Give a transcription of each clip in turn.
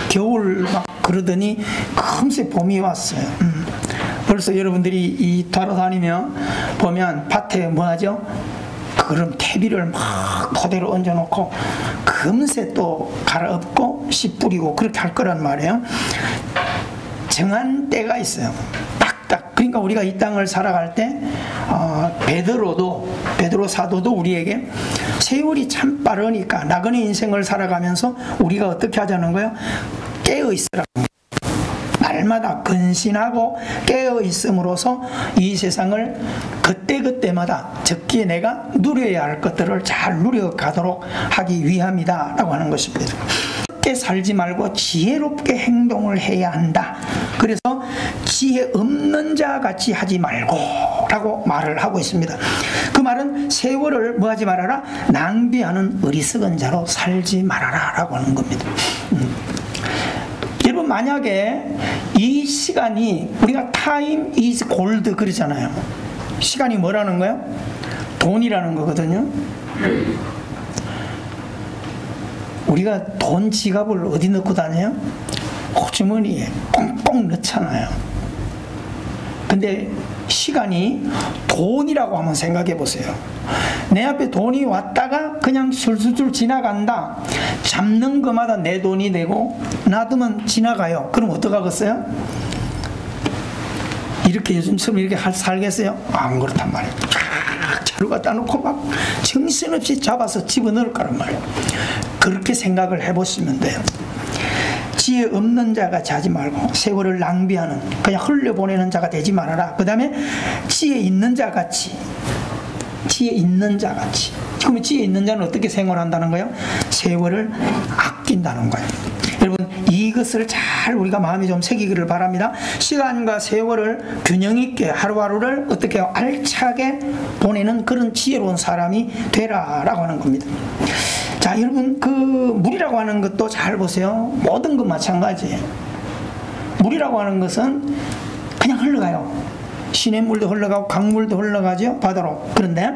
겨울 막 그러더니 금세 봄이 왔어요. 벌써 여러분들이 이 돌아다니며 보면 밭에 뭐 하죠? 그럼 퇴비를 막 토대로 얹어놓고 금세 또 갈아엎고 씨 뿌리고 그렇게 할 거란 말이에요. 정한 때가 있어요. 딱딱. 그러니까 우리가 이 땅을 살아갈 때 베드로 사도도 우리에게 세월이 참 빠르니까 나그네 인생을 살아가면서 우리가 어떻게 하자는 거예요? 깨어 있으라고. 날마다 근신하고 깨어 있음으로써 이 세상을 그때그때마다 적기에 내가 누려야 할 것들을 잘 누려가도록 하기 위함이다 라고 하는 것입니다. 쉽게 살지 말고 지혜롭게 행동을 해야 한다. 그래서 지혜 없는 자 같이 하지 말고 라고 말을 하고 있습니다. 그 말은 세월을 뭐 하지 말아라? 낭비하는 어리석은 자로 살지 말아라 라고 하는 겁니다. 여러분, 만약에 이 시간이 우리가 time is gold 그러잖아요. 시간이 뭐라는 거예요? 돈이라는 거거든요. 우리가 돈 지갑을 어디 넣고 다녀요? 호주머니에 꽁꽁 넣잖아요. 근데 시간이 돈이라고 한번 생각해 보세요. 내 앞에 돈이 왔다가 그냥 술술 지나간다. 잡는 것마다 내 돈이 되고 놔두면 지나가요. 그럼 어떡하겠어요? 이렇게 요즘처럼 이렇게 살겠어요? 안 그렇단 말이에요. 자루 갖다 놓고 막 정신없이 잡아서 집어넣을 거란 말이에요. 그렇게 생각을 해보시면 돼요. 지혜 없는 자가 자지 말고 세월을 낭비하는 그냥 흘려보내는 자가 되지 말아라. 그 다음에 지혜 있는 자 같이, 지혜 있는 자 같이. 그러면 지혜 있는 자는 어떻게 생활한다는 거예요? 세월을 아낀다는 거예요. 여러분, 이것을 잘 우리가 마음에 좀 새기기를 바랍니다. 시간과 세월을 균형 있게 하루하루를 어떻게 알차게 보내는 그런 지혜로운 사람이 되라라고 하는 겁니다. 자, 여러분, 그 물이라고 하는 것도 잘 보세요. 모든 것 마찬가지예요. 물이라고 하는 것은 그냥 흘러가요. 시냇물도 흘러가고 강물도 흘러가죠, 바다로. 그런데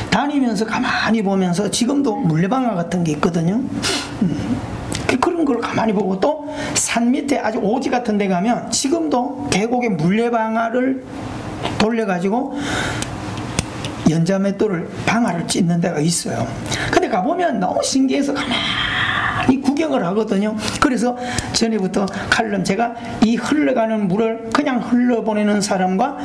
다니면서 가만히 보면서 지금도 물레방아 같은 게 있거든요. 그런 걸 가만히 보고 또 산 밑에 아주 오지 같은 데 가면 지금도 계곡에 물레방아를 돌려가지고 연자맷돌을 방아를 찢는 데가 있어요. 근데 가보면 너무 신기해서 가만히 구경을 하거든요. 그래서 전에부터 칼럼, 제가 이 흘러가는 물을 그냥 흘러보내는 사람과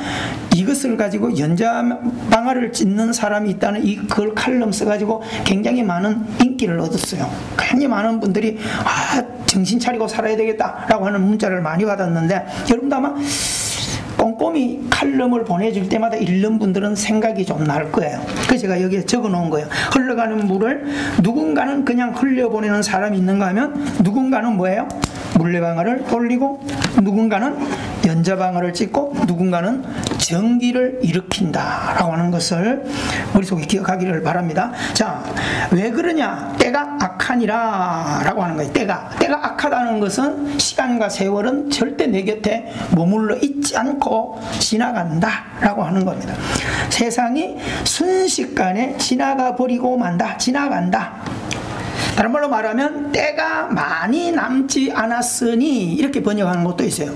이것을 가지고 연자방아를 찢는 사람이 있다는 이걸 칼럼 써가지고 굉장히 많은 인기를 얻었어요. 굉장히 많은 분들이 정신 차리고 살아야 되겠다라고 하는 문자를 많이 받았는데, 여러분도 아마 꼼꼼히 칼럼을 보내줄 때마다 읽는 분들은 생각이 좀 날 거예요. 그래서 제가 여기에 적어 놓은 거예요. 흘러가는 물을 누군가는 그냥 흘려보내는 사람이 있는가 하면 누군가는 뭐예요? 물레방아를 돌리고, 누군가는 연자방아를 찍고, 누군가는 전기를 일으킨다 라고 하는 것을 머릿속에 기억하기를 바랍니다. 자, 왜 그러냐? 때가 악하니라 라고 하는 거예요. 때가 악하다는 것은 시간과 세월은 절대 내 곁에 머물러 있지 않고 지나간다 라고 하는 겁니다. 세상이 순식간에 지나가 버리고 만다. 지나간다. 다른 말로 말하면 때가 많이 남지 않았으니, 이렇게 번역하는 것도 있어요.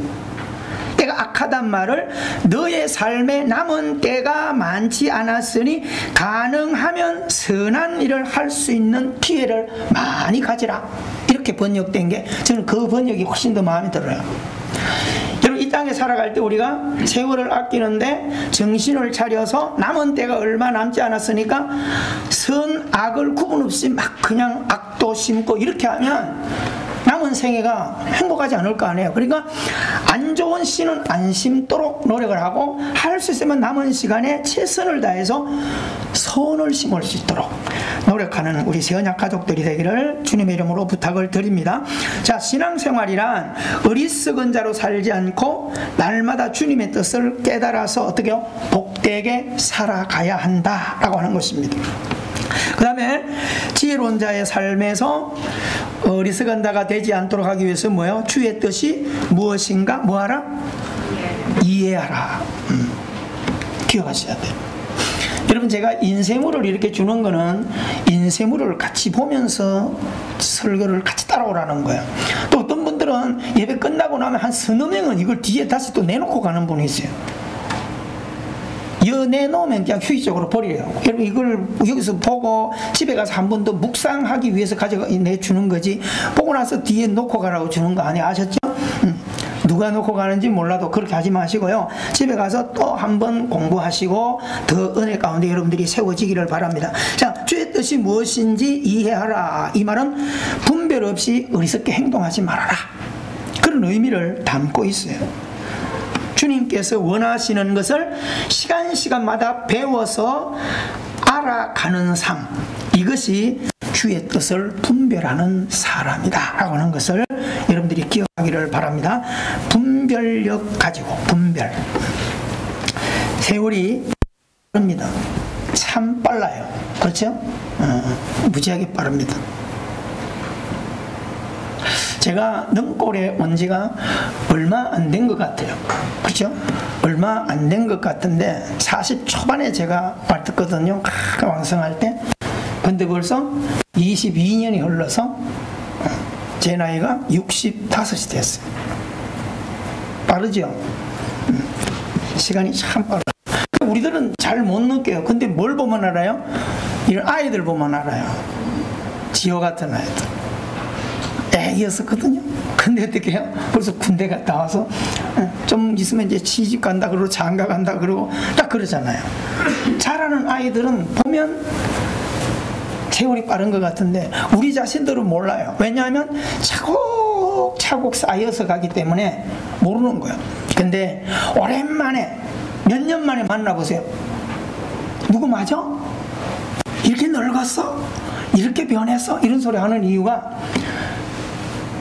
때가 악하단 말을 너의 삶에 남은 때가 많지 않았으니 가능하면 선한 일을 할 수 있는 기회를 많이 가지라, 이렇게 번역된 게 저는 그 번역이 훨씬 더 마음에 들어요. 여러분, 이 땅에 살아갈 때 우리가 세월을 아끼는데 정신을 차려서 남은 때가 얼마 남지 않았으니까 선, 악을 구분 없이 막 그냥 악도 심고 이렇게 하면 남은 생애가 행복하지 않을 거 아니에요. 그러니까 안 좋은 씨는 안 심도록 노력을 하고, 할 수 있으면 남은 시간에 최선을 다해서 선을 심을 수 있도록 노력하는 우리 세언약 가족들이 되기를 주님의 이름으로 부탁을 드립니다. 자, 신앙생활이란 어리석은 자로 살지 않고 날마다 주님의 뜻을 깨달아서 어떻게요? 복되게 살아가야 한다라고 하는 것입니다. 그 다음에 지혜로운 자의 삶에서 어리석은 자가 되지 않도록 하기 위해서 뭐예요? 주의 뜻이 무엇인가? 뭐하라? 이해하라. 기억하셔야 돼요. 여러분, 여러분 제가 인쇄물을 이렇게 주는 거는 인쇄물을 같이 보면서 설교를 같이 따라오라는 거예요. 또 어떤 분들은 예배 끝나고 나면 한 서너 명은 이걸 뒤에 다시 또 내놓고 가는 분이 있어요. 내놓으면 그냥 휴지적으로 버려요. 여러분 이걸 여기서 보고 집에 가서 한 번 더 묵상하기 위해서 내주는 거지, 보고 나서 뒤에 놓고 가라고 주는 거 아니에요. 아셨죠? 누가 놓고 가는지 몰라도 그렇게 하지 마시고요. 집에 가서 또 한 번 공부하시고 더 은혜 가운데 여러분들이 세워지기를 바랍니다. 자, 주의 뜻이 무엇인지 이해하라. 이 말은 분별 없이 어리석게 행동하지 말아라. 그런 의미를 담고 있어요. 주님께서 원하시는 것을 시간마다 배워서 알아가는 삶, 이것이 주의 뜻을 분별하는 사람이다 라고 하는 것을 여러분들이 기억하기를 바랍니다. 분별력 가지고, 분별. 세월이 빠릅니다. 참 빨라요. 그렇죠? 무지하게 빠릅니다. 제가 능골에 온 지가 얼마 안 된 것 같아요. 그렇죠? 얼마 안 된 것 같은데 40 초반에 제가 왔거든요. 왕성할 때. 근데 벌써 22년이 흘러서 제 나이가 65이 됐어요. 빠르죠? 시간이 참 빠르죠. 우리들은 잘 못 느껴요. 근데 뭘 보면 알아요? 이런 아이들 보면 알아요. 지호 같은 아이들. 애기였었거든요. 근데 어떻게 해요? 벌써 군대 갔다 와서 좀 있으면 이제 시집 간다 그러고 장가 간다 그러고 딱 그러잖아요. 자라는 아이들은 보면 세월이 빠른 것 같은데 우리 자신들은 몰라요. 왜냐하면 차곡차곡 쌓여서 가기 때문에 모르는 거예요. 근데 오랜만에 몇 년 만에 만나보세요. 누구 맞아? 이렇게 늙었어? 이렇게 변했어? 이런 소리 하는 이유가,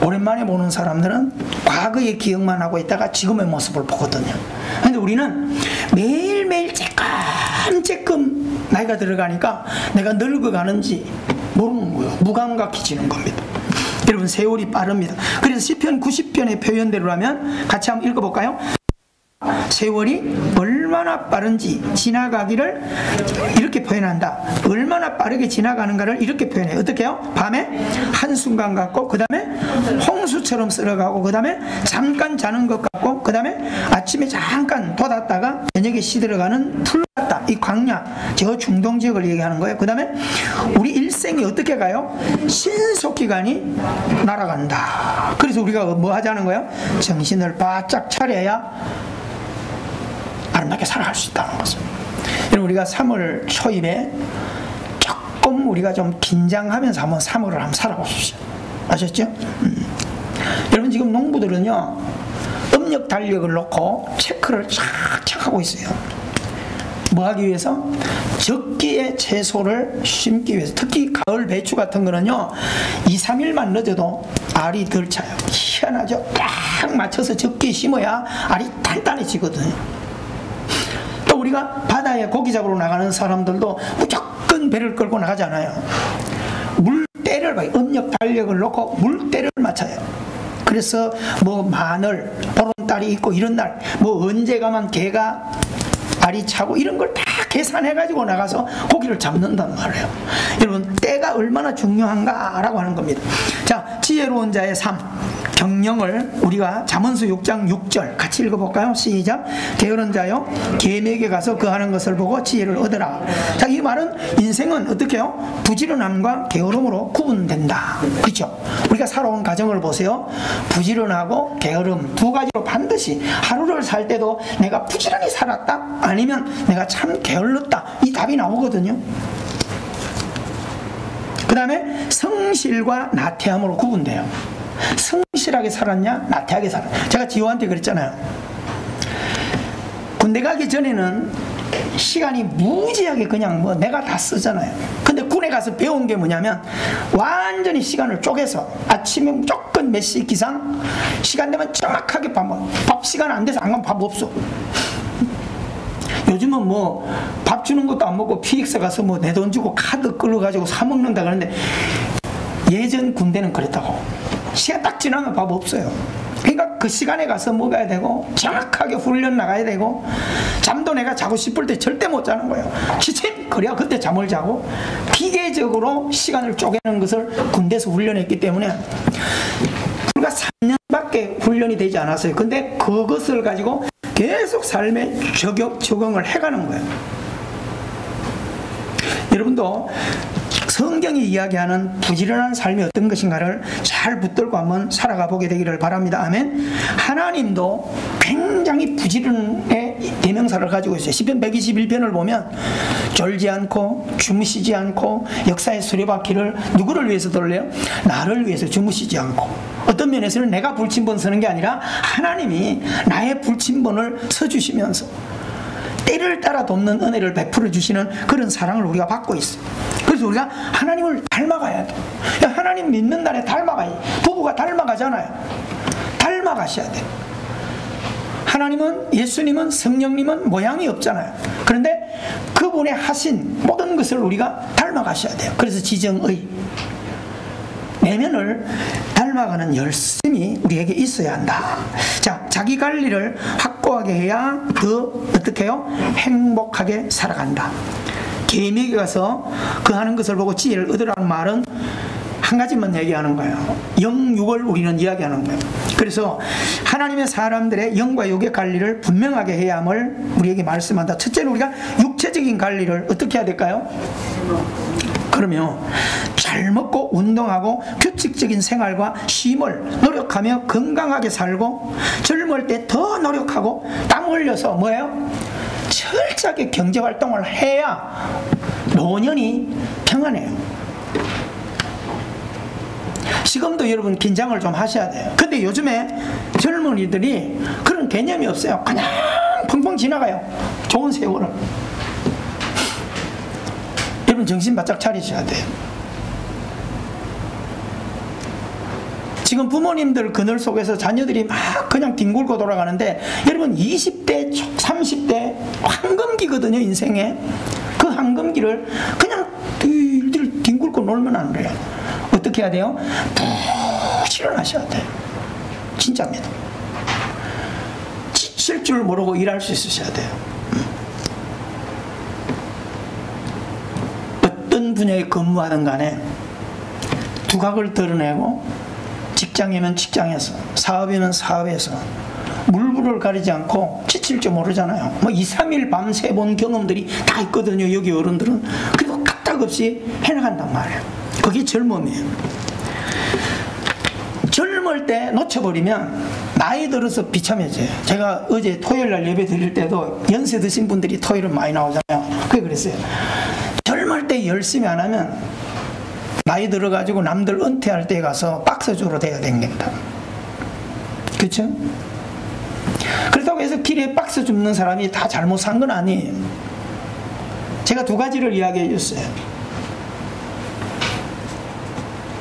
오랜만에 보는 사람들은 과거의 기억만 하고 있다가 지금의 모습을 보거든요. 근데 우리는 매일매일 쬐끔쬐끔 나이가 들어가니까 내가 늙어가는지 모르는 거예요. 무감각해지는 겁니다. 여러분 세월이 빠릅니다. 그래서 시편 90편의 표현대로라면 같이 한번 읽어볼까요? 세월이 얼마나 빠른지 지나가기를 이렇게 표현한다. 얼마나 빠르게 지나가는가를 이렇게 표현해요. 어떻게 해요? 밤에 한순간 같고, 그 다음에 홍수처럼 쓸어가고, 그 다음에 잠깐 자는 것 같고, 그 다음에 아침에 잠깐 돋았다가 저녁에 시들어가는 풀 같다. 이 광야, 저 중동 지역을 얘기하는 거예요. 그 다음에 우리 일생이 어떻게 가요? 신속기간이 날아간다. 그래서 우리가 뭐 하자는 거예요? 정신을 바짝 차려야 아름답게 살아갈 수 있다는 것입니다. 여러분 우리가 3월 초입에 조금 우리가 좀 긴장하면서 한번 3월을 한번 살아보십시오. 아셨죠? 여러분 지금 농부들은요 음력 달력을 놓고 체크를 착착 하고 있어요. 뭐 하기 위해서? 적기에 채소를 심기 위해서. 특히 가을 배추 같은 거는요 2, 3일만 늦어도 알이 덜 차요. 희한하죠? 딱 맞춰서 적기에 심어야 알이 단단해지거든요. 또 우리가 바다에 고기 잡으러 나가는 사람들도 무조건 배를 끌고 나가잖아요. 물때를 봐요. 음력 달력을 놓고 물때를 맞춰요. 그래서 뭐 마늘, 보름달이 있고 이런 날 뭐 언제 가면 개가 알이 차고 이런 걸 다 계산해가지고 나가서 고기를 잡는단 말이에요. 여러분 때가 얼마나 중요한가라고 하는 겁니다. 자, 지혜로운 자의 삶, 경영을 우리가 잠언서 6장 6절 같이 읽어볼까요? 시작. 게으른 자여 계맥에 가서 그 하는 것을 보고 지혜를 얻으라. 자, 이 말은 인생은 어떻게 해요? 부지런함과 게으름으로 구분된다. 그렇죠? 우리가 살아온 가정을 보세요. 부지런하고 게으름 두 가지로 반드시 하루를 살 때도 내가 부지런히 살았다 아니면 내가 참 게을렀다, 이 답이 나오거든요. 그 다음에 성실과 나태함으로 구분돼요. 성실하게 살았냐 나태하게 살았냐. 제가 지호한테 그랬잖아요. 군대 가기 전에는 시간이 무지하게 그냥 뭐 내가 다 쓰잖아요. 근데 군에 가서 배운 게 뭐냐면 완전히 시간을 쪼개서 아침에 무조건 몇 시 기상, 시간 되면 정확하게 밥 시간 안 돼서 안 가면 밥 없어. 요즘은 뭐 밥 주는 것도 안 먹고 PX 가서 뭐 내 돈 주고 카드 끌어가지고 사 먹는다 그러는데 예전 군대는 그랬다고. 시간 딱 지나면 밥 없어요. 그러니까 그 시간에 가서 먹어야 되고 정확하게 훈련 나가야 되고 잠도 내가 자고 싶을 때 절대 못 자는 거예요. 기침 그래야 그때 잠을 자고 기계적으로 시간을 쪼개는 것을 군대에서 훈련했기 때문에 불과 3년밖에 훈련이 되지 않았어요. 근데 그것을 가지고 계속 삶에 적용을 해가는 거예요. 여러분도 성경이 이야기하는 부지런한 삶이 어떤 것인가를 잘 붙들고 한번 살아가 보게 되기를 바랍니다. 아멘. 하나님도 굉장히 부지런의 대명사를 가지고 있어요. 시편 121편을 보면 졸지 않고 주무시지 않고 역사의 수레바퀴를 누구를 위해서 돌려요? 나를 위해서 주무시지 않고. 어떤 면에서는 내가 불침번 서는 게 아니라 하나님이 나의 불침번을 서주시면서 때를 따라 돕는 은혜를 베풀어 주시는 그런 사랑을 우리가 받고 있어요. 그래서 우리가 하나님을 닮아가야 돼. 하나님 믿는 날에 닮아가야 돼. 부부가 닮아가잖아요. 닮아가셔야 돼. 하나님은, 예수님은, 성령님은 모양이 없잖아요. 그런데 그분의 하신 모든 것을 우리가 닮아가셔야 돼요. 그래서 지정의 내면을 닮아가는 열심이 우리에게 있어야 한다. 자, 자기 관리를 확고하게 해야 더 어떻게 해요? 행복하게 살아간다. 계명에 가서 그 하는 것을 보고 지혜를 얻으라는 말은 한 가지만 얘기하는 거예요. 영육을 우리는 이야기하는 거예요. 그래서 하나님의 사람들의 영과 육의 관리를 분명하게 해야 함을 우리에게 말씀한다. 첫째는 우리가 육체적인 관리를 어떻게 해야 될까요? 그러면 잘 먹고 운동하고 규칙적인 생활과 쉼을 노력하며 건강하게 살고 젊을 때 더 노력하고 땀 흘려서 뭐예요? 철저하게 경제활동을 해야 노년이 평안해요. 지금도 여러분 긴장을 좀 하셔야 돼요. 근데 요즘에 젊은이들이 그런 개념이 없어요. 그냥 펑펑 지나가요. 좋은 세월을. 여러분 정신 바짝 차리셔야 돼요. 지금 부모님들 그늘 속에서 자녀들이 막 그냥 뒹굴고 돌아가는데 여러분 20대, 30대 황금기거든요. 인생에. 그 황금기를 그냥 뒹굴고 놀면 안 돼요. 어떻게 해야 돼요? 부지런하셔야 돼요. 진짜입니다. 지칠 줄 모르고 일할 수 있으셔야 돼요. 어떤 분야에 근무하든 간에 두각을 드러내고 직장이면 직장에서, 사업이면 사업에서 물불을 가리지 않고 지칠 줄 모르잖아요. 뭐 2, 3일 밤새 본 경험들이 다 있거든요. 여기 어른들은. 그리고 까딱없이 해나간단 말이에요. 그게 젊음이에요. 젊을 때 놓쳐버리면 나이 들어서 비참해져요. 제가 어제 토요일날 예배 드릴 때도 연세 드신 분들이 토요일은 많이 나오잖아요. 그게 그랬어요. 젊을 때 열심히 안 하면 나이 들어가지고 남들 은퇴할 때 가서 박스주로 돼야 됩니다. 그렇죠? 그렇다고 해서 길에 박스 줍는 사람이 다 잘못 산 건 아니에요. 제가 두 가지를 이야기해 줬어요.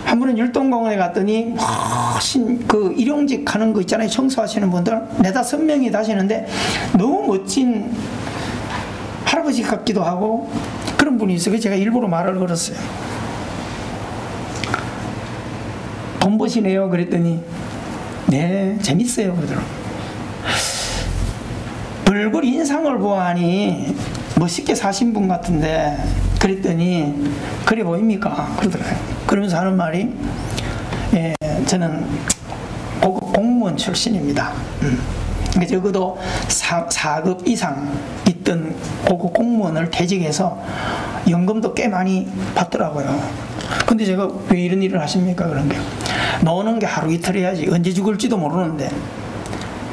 한 번은 율동공원에 갔더니 그 일용직 하는 거 있잖아요. 청소하시는 분들 4-5명이 다시는데 너무 멋진 할아버지 같기도 하고 그런 분이 있어요. 제가 일부러 말을 걸었어요. 돈 버시네요. 그랬더니 네 재밌어요. 그러더라고요. 얼굴 인상을 보아하니 멋있게 사신 분 같은데 그랬더니 그래 보입니까? 그러더라고요. 그러면서 하는 말이 예, 저는 고급 공무원 출신입니다. 그러니까 적어도 4급 이상 있던 고급 공무원을 퇴직해서 연금도 꽤 많이 받더라고요. 근데 제가 왜 이런 일을 하십니까? 그런 게 노는 게 하루 이틀 해야지 언제 죽을지도 모르는데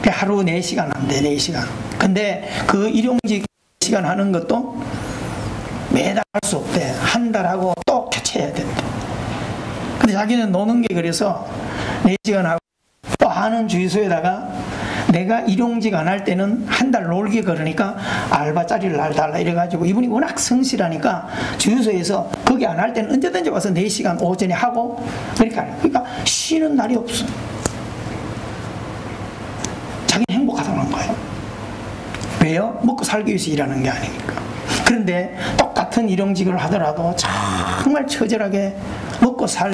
하루 4시간 안 돼. 4시간. 근데 그 일용직 시간 하는 것도 매달 할 수 없대. 한 달하고 또 교체해야 된대. 근데 자기는 노는 게 그래서 4시간 하고 또 하는 주유소에다가 내가 일용직 안 할 때는 한 달 놀기 그러니까 알바짜리를 날 달라 이래가지고 이분이 워낙 성실하니까 주유소에서 거기 안 할 때는 언제든지 와서 4시간 오전에 하고 그러니까 쉬는 날이 없어. 자기는 행복하다는 거예요. 왜요? 먹고 살기 위해서 일하는 게 아니니까. 그런데 똑같은 일용직을 하더라도 정말 처절하게 먹고 살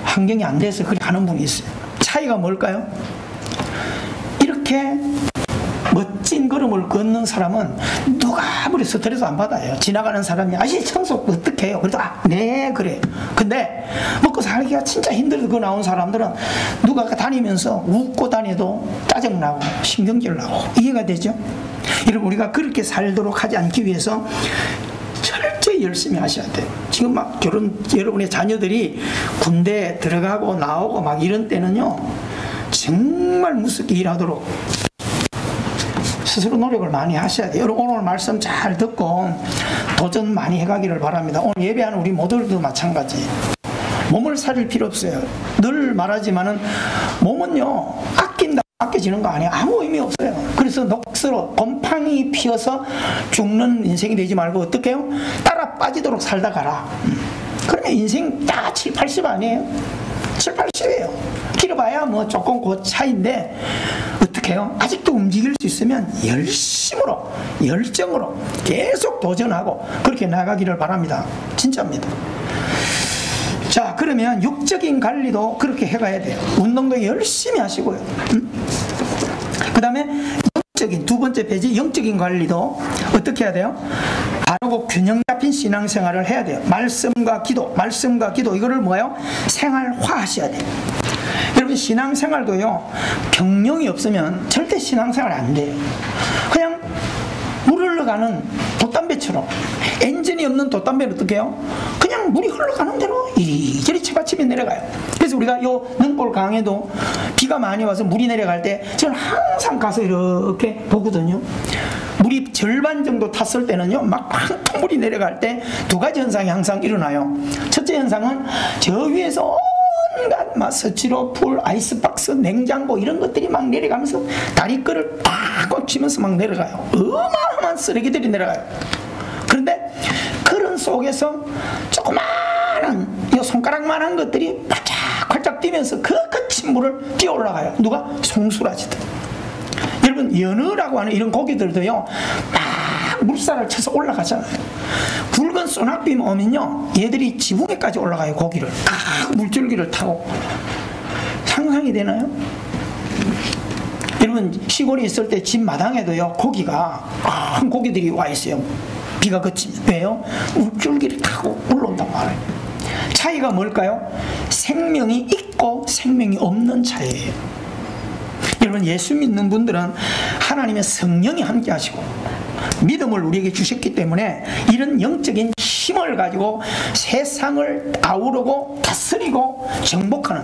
환경이 안 돼서 그렇게 하는 분이 있어요. 차이가 뭘까요? 그렇게 멋진 걸음을 걷는 사람은 누가 아무리 스트레스 안 받아요. 지나가는 사람이 아저씨 청소 어떻게 해요? 그래도 네 그래. 근데 먹고 살기가 진짜 힘들어서 그 나온 사람들은 누가 다니면서 웃고 다녀도 짜증나고 신경질 나고. 이해가 되죠? 여러분, 우리가 그렇게 살도록 하지 않기 위해서 철저히 열심히 하셔야 돼요. 지금 막 여러분의 자녀들이 군대 들어가고 나오고 막 이런 때는요, 정말 무섭게 일하도록 스스로 노력을 많이 하셔야 돼요. 여러분, 오늘 말씀 잘 듣고 도전 많이 해가기를 바랍니다. 오늘 예배하는 우리 모두도 마찬가지. 몸을 살릴 필요 없어요. 늘 말하지만은 몸은요, 아낀다 아껴지는 거 아니에요. 아무 의미 없어요. 그래서 녹슬어 곰팡이 피어서 죽는 인생이 되지 말고 어떻게 해요? 따라 빠지도록 살다 가라. 그러면 인생 다 7, 80 아니에요? 7, 80이에요. 길어봐야 뭐 조금 그 차이인데 어떻게 해요? 아직도 움직일 수 있으면 열심으로, 열정으로 계속 도전하고 그렇게 나가기를 바랍니다. 진짜입니다. 자, 그러면 육적인 관리도 그렇게 해가야 돼요. 운동도 열심히 하시고요. 그 다음에 영적인, 두 번째 페이지, 영적인 관리도 어떻게 해야 돼요? 바르고 균형 잡힌 신앙생활을 해야 돼요. 말씀과 기도 이거를 뭐예요? 생활화 하셔야 돼요. 여러분, 신앙생활도요, 경영이 없으면 절대 신앙생활 안 돼요. 그냥 물 흘러가는 돛담배처럼. 엔진이 없는 돛담배는 어떻게 해요? 그냥 물이 흘러가는 대로 이리저리 채받침이 내려가요. 그래서 우리가 요 능골 강에도 비가 많이 와서 물이 내려갈 때 저는 항상 가서 이렇게 보거든요. 물이 절반 정도 탔을 때는요, 막 한통 물이 내려갈 때 두 가지 현상이 항상 일어나요. 첫째 현상은 저 위에서 온갖 막 서치로 풀, 아이스박스, 냉장고 이런 것들이 막 내려가면서 다리끌을 딱 꽂히면서 막 내려가요. 어마어마한 쓰레기들이 내려가요. 그런데 그런 속에서 조그마한 이 손가락만한 것들이 활짝활짝 뛰면서 그 거친 물을 뛰어 올라가요. 누가? 송수라지들. 여러분, 연어라고 하는 이런 고기들도요, 막 물살을 쳐서 올라가잖아요. 굵은 소낙비 오면요, 얘들이 지붕에까지 올라가요. 고기를 물줄기를 타고. 상상이 되나요? 여러분, 시골에 있을 때 집 마당에도요, 고기가 큰 고기들이 와 있어요. 비가 그치면. 왜요? 물줄기를 타고 올라온단 말이에요. 차이가 뭘까요? 생명이 있고 생명이 없는 차이예요. 여러분, 예수 믿는 분들은 하나님의 성령이 함께 하시고 믿음을 우리에게 주셨기 때문에 이런 영적인 힘을 가지고 세상을 아우르고 다스리고 정복하는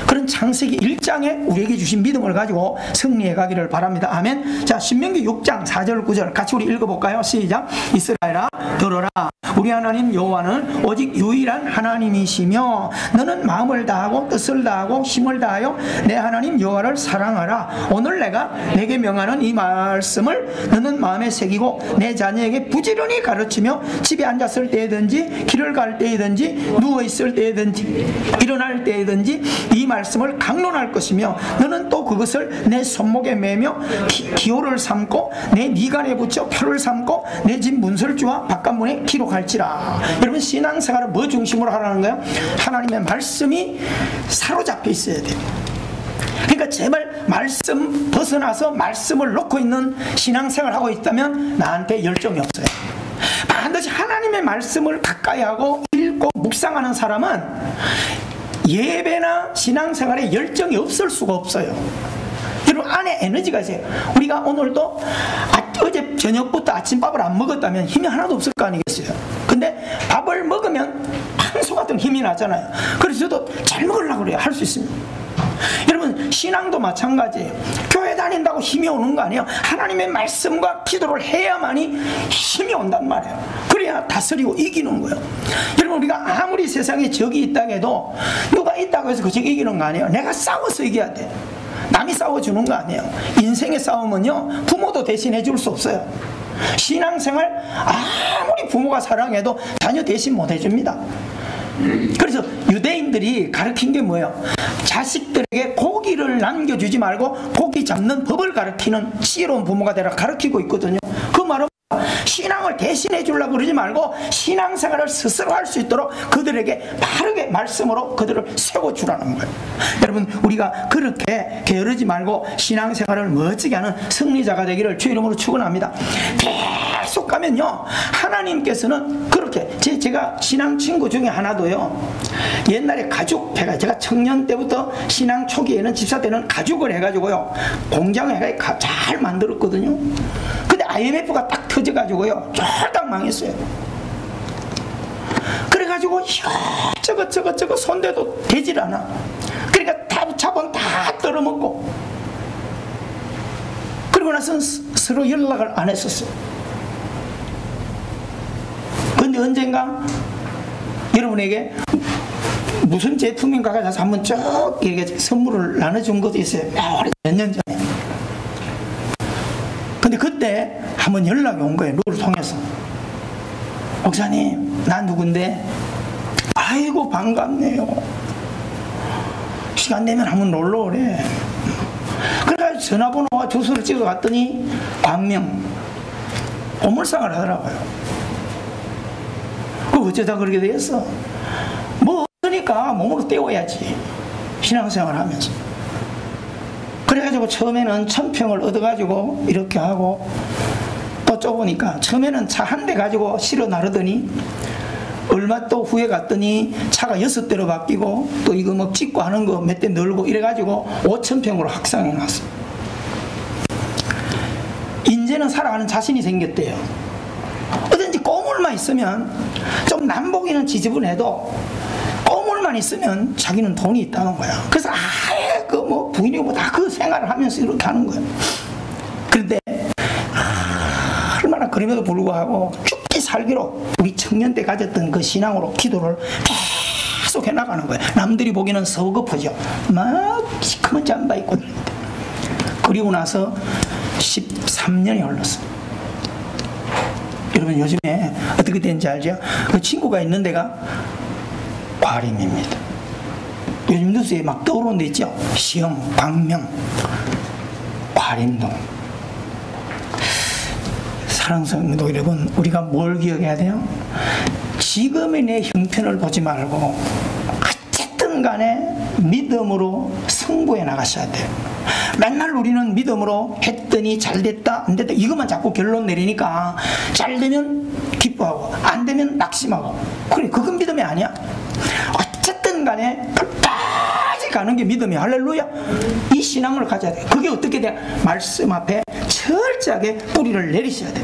그런 창세기 1장에 우리에게 주신 믿음을 가지고 승리해 가기를 바랍니다. 아멘. 자, 신명기 6장 4절 9절 같이 우리 읽어볼까요? 시작. 이스라엘아, 들어라. 우리 하나님 여호와는 오직 유일한 하나님이시며 너는 마음을 다하고 뜻을 다하고 힘을 다하여 내 하나님 여호와를 사랑하라. 오늘 내가 내게 명하는 이 말씀을 너는 마음에 새기고 내 자녀에게 부지런히 가르치며 집에 앉았을 때든지 길을 갈 때든지 누워있을 때든지 일어날 때든지 이 말씀을 강론할 것이며 너는 또 그것을 내 손목에 매며 기호를 삼고 내 미간에 붙여 표를 삼고 내 집 문설주와 바깥문에 기록할지라. 여러분, 신앙생활을 뭐 중심으로 하라는 거예요? 하나님의 말씀이 사로잡혀 있어야 돼요. 그러니까 제발 말씀 벗어나서 말씀을 놓고 있는 신앙생활을 하고 있다면 나한테 열정이 없어요. 반드시 하나님의 말씀을 가까이 하고 읽고 묵상하는 사람은 예배나 신앙생활에 열정이 없을 수가 없어요. 여러분, 안에 에너지가 있어요. 우리가 오늘도 어제 저녁부터 아침밥을 안 먹었다면 힘이 하나도 없을 거 아니겠어요. 근데 밥을 먹으면 황소 같은 힘이 나잖아요. 그래서 저도 잘 먹으려고 그래요. 할 수 있습니다. 여러분, 신앙도 마찬가지예요. 교회 다닌다고 힘이 오는 거 아니에요. 하나님의 말씀과 기도를 해야만이 힘이 온단 말이에요. 그래야 다스리고 이기는 거예요. 여러분, 우리가 아무리 세상에 적이 있다고 해도 누가 있다고 해서 그 적이 이기는 거 아니에요. 내가 싸워서 이겨야 돼. 남이 싸워주는 거 아니에요. 인생의 싸움은요, 부모도 대신해 줄 수 없어요. 신앙생활 아무리 부모가 사랑해도 자녀 대신 못 해줍니다. 그래서 유대인들이 가르친 게 뭐예요? 자식들에게 고기를 남겨주지 말고 고기 잡는 법을 가르치는 지혜로운 부모가 되라 가르치고 있거든요. 그 말은 신앙을 대신해 주려고 그러지 말고 신앙생활을 스스로 할 수 있도록 그들에게 바르게 말씀으로 그들을 세워주라는 거예요. 여러분, 우리가 그렇게 게으르지 말고 신앙생활을 멋지게 하는 승리자가 되기를 주의 이름으로 축원합니다. 계속 가면요, 하나님께서는 그렇게 제가 신앙 친구 중에 하나도요, 옛날에 가죽회가, 제가 청년 때부터 신앙 초기에는 집사 때는 가죽을 해가지고요 공장을 해가지고 잘 만들었거든요. 근데 IMF가 딱 터져가지고요 쫄딱 망했어요. 그래가지고 저거 손대도 되질 않아. 그러니까 다 자본 다 떨어먹고, 그리고 나서는 서로 연락을 안 했었어요. 근데 언젠가 여러분에게 무슨 제품인가가 가서 한번 쭉 이렇게 선물을 나눠준 것도 있어요. 몇 년 전에. 근데 그때 한번 연락이 온 거예요. 누구를 통해서. 목사님, 나 누군데? 아이고 반갑네요. 시간 되면 한번 놀러 오래. 그래서 전화번호와 주소를 찍어 갔더니 광명 오물상을 하더라고요. 그 어쩌다 그렇게 되었어? 뭐 없으니까 몸으로 때워야지, 신앙생활 하면서. 그래가지고 처음에는 1000평을 얻어가지고 이렇게 하고, 또 좁으니까 처음에는 차 한 대 가지고 실어 나르더니 얼마 또 후에 갔더니 차가 6대로 바뀌고, 또 이거 뭐 찍고 하는 거 몇 대 늘고 이래가지고 5000평으로 확장해 놨어. 이제는 살아가는 자신이 생겼대요. 어딘지 꼬물만 있으면, 좀 남보기는 지저분해도 꼬물만 있으면 자기는 돈이 있다는 거야. 그래서 아예 그 뭐 부인이고 뭐 다 그 생활을 하면서 이렇게 하는 거야. 그런데 얼마나 그럼에도 불구하고 죽기 살기로 우리 청년 때 가졌던 그 신앙으로 기도를 계속 해나가는 거예요. 남들이 보기에는 서글프죠. 막 시커먼 잠바 입고. 그리고 나서 13년이 흘렀어. 여러분, 요즘에 어떻게 되는지 알죠? 그 친구가 있는 데가 과림입니다. 요즘 뉴스에 막 떠오르는 데 있죠? 시흥, 광명, 과림동. 사랑하는 성도 여러분, 우리가 뭘 기억해야 돼요? 지금의 내 형편을 보지 말고 어쨌든 간에 믿음으로 승부해 나가셔야 돼요. 맨날 우리는 믿음으로 했더니 잘 됐다 안 됐다 이것만 자꾸 결론 내리니까, 잘 되면 기뻐하고 안 되면 낙심하고, 그래, 그건 믿음이 아니야. 어쨌든 간에 끝까지 가는 게 믿음이야. 할렐루야. 이 신앙을 가져야 돼. 그게 어떻게 돼? 말씀 앞에 철저하게 뿌리를 내리셔야 돼.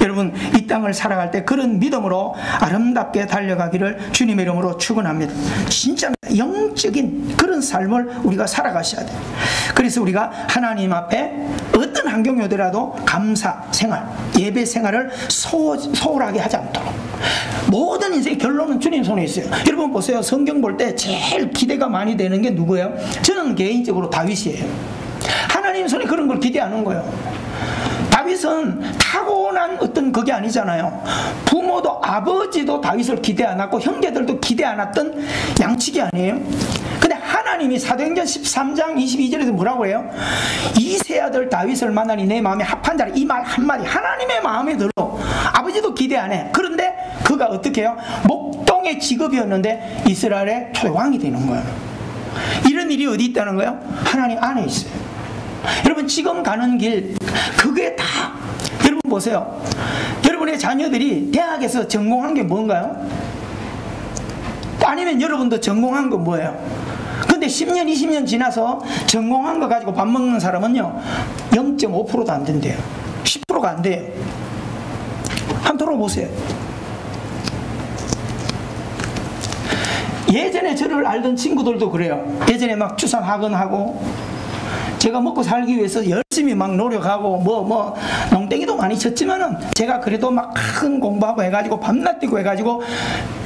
여러분, 이 땅을 살아갈 때 그런 믿음으로 아름답게 달려가기를 주님의 이름으로 축원합니다. 진짜 영적인 그런 삶을 우리가 살아가셔야 돼요. 그래서 우리가 하나님 앞에 어떤 환경이 오더라도 감사 생활, 예배 생활을 소홀하게 하지 않도록. 모든 인생의 결론은 주님 손에 있어요. 여러분 보세요. 성경 볼 때 제일 기대가 많이 되는 게 누구예요? 저는 개인적으로 다윗이에요. 하나님 손에 그런 걸 기대하는 거예요. 다윗은 타고난 어떤 그게 아니잖아요. 부모도 아버지도 다윗을 기대 안 했고 형제들도 기대 안 했던 양측이 아니에요. 근데 하나님이 사도행전 13장 22절에서 뭐라고 해요? 이 세 아들 다윗을 만나니 내 마음에 합한 자라. 이 말 한마디 하나님의 마음에 들어. 아버지도 기대 안 해. 그런데 그가 어떻게 해요? 목동의 직업이었는데 이스라엘의 초대 왕이 되는 거예요. 이런 일이 어디 있다는 거예요? 하나님 안에 있어요. 여러분, 지금 가는 길 그게 다, 여러분 보세요. 여러분의 자녀들이 대학에서 전공한 게 뭔가요? 아니면 여러분도 전공한 건 뭐예요? 근데 10년 20년 지나서 전공한 거 가지고 밥 먹는 사람은요 0.5%도 안 된대요. 10%가 안 돼요. 한번 들어보세요. 예전에 저를 알던 친구들도 그래요. 예전에 막 주상학원하고 제가 먹고 살기 위해서 열심히 막 노력하고 뭐 농땡이도 많이 쳤지만은 제가 그래도 막 큰 공부하고 해가지고 밤낮 뛰고 해가지고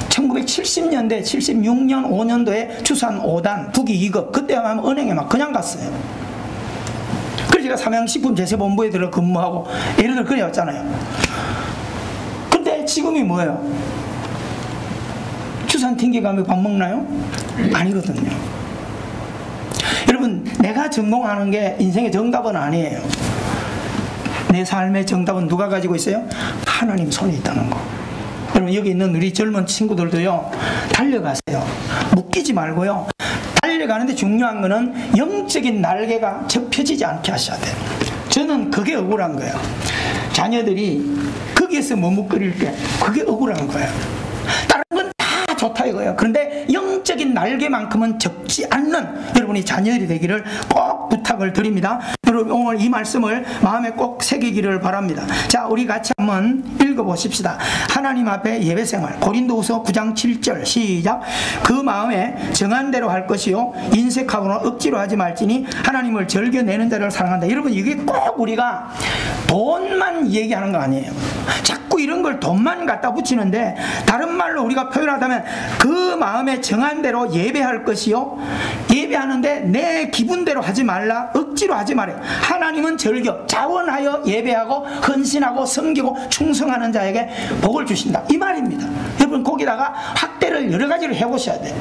1970년대 76년 5년도에 주산 5단 부기 2급 그때 하면 은행에 막 그냥 갔어요. 그래서 제가 삼양식품제세본부에 들어 근무하고 예를 들어 그래왔잖아요. 근데 지금이 뭐예요? 주산 튕겨가며 밥 먹나요? 아니거든요. 여러분, 내가 전공하는 게 인생의 정답은 아니에요. 내 삶의 정답은 누가 가지고 있어요? 하나님 손에 있다는 거. 여러분, 여기 있는 우리 젊은 친구들도요, 달려가세요. 묶이지 말고요. 달려가는데 중요한 거는 영적인 날개가 접혀지지 않게 하셔야 돼요. 저는 그게 억울한 거예요. 자녀들이 거기에서 머뭇거릴 때 그게 억울한 거예요. 다른 건 다 좋다 이거예요. 그런데 영적인 날개만큼은 접지 않는 여러분이 자녀들이 되기를 꼭 부탁을 드립니다. 여러분, 오늘 이 말씀을 마음에 꼭 새기기를 바랍니다. 자, 우리 같이 한번 읽어보십시다. 하나님 앞에 예배생활, 고린도후서 9장 7절 시작. 그 마음에 정한 대로 할 것이요 인색하거나 억지로 하지 말지니 하나님을 즐겨내는 자를 사랑한다. 여러분, 이게 꼭 우리가 돈만 얘기하는 거 아니에요. 자꾸 이런 걸 돈만 갖다 붙이는데, 다른 말로 우리가 표현하자면 그 마음에 정한 대로 예배할 것이요, 예배하는데 내 기분대로 하지 말라, 억지로 하지 말아요. 하나님은 즐겨 자원하여 예배하고 헌신하고 섬기고 충성하는 자에게 복을 주신다, 이 말입니다. 여러분, 거기다가 확대를 여러 가지를 해보셔야 돼요.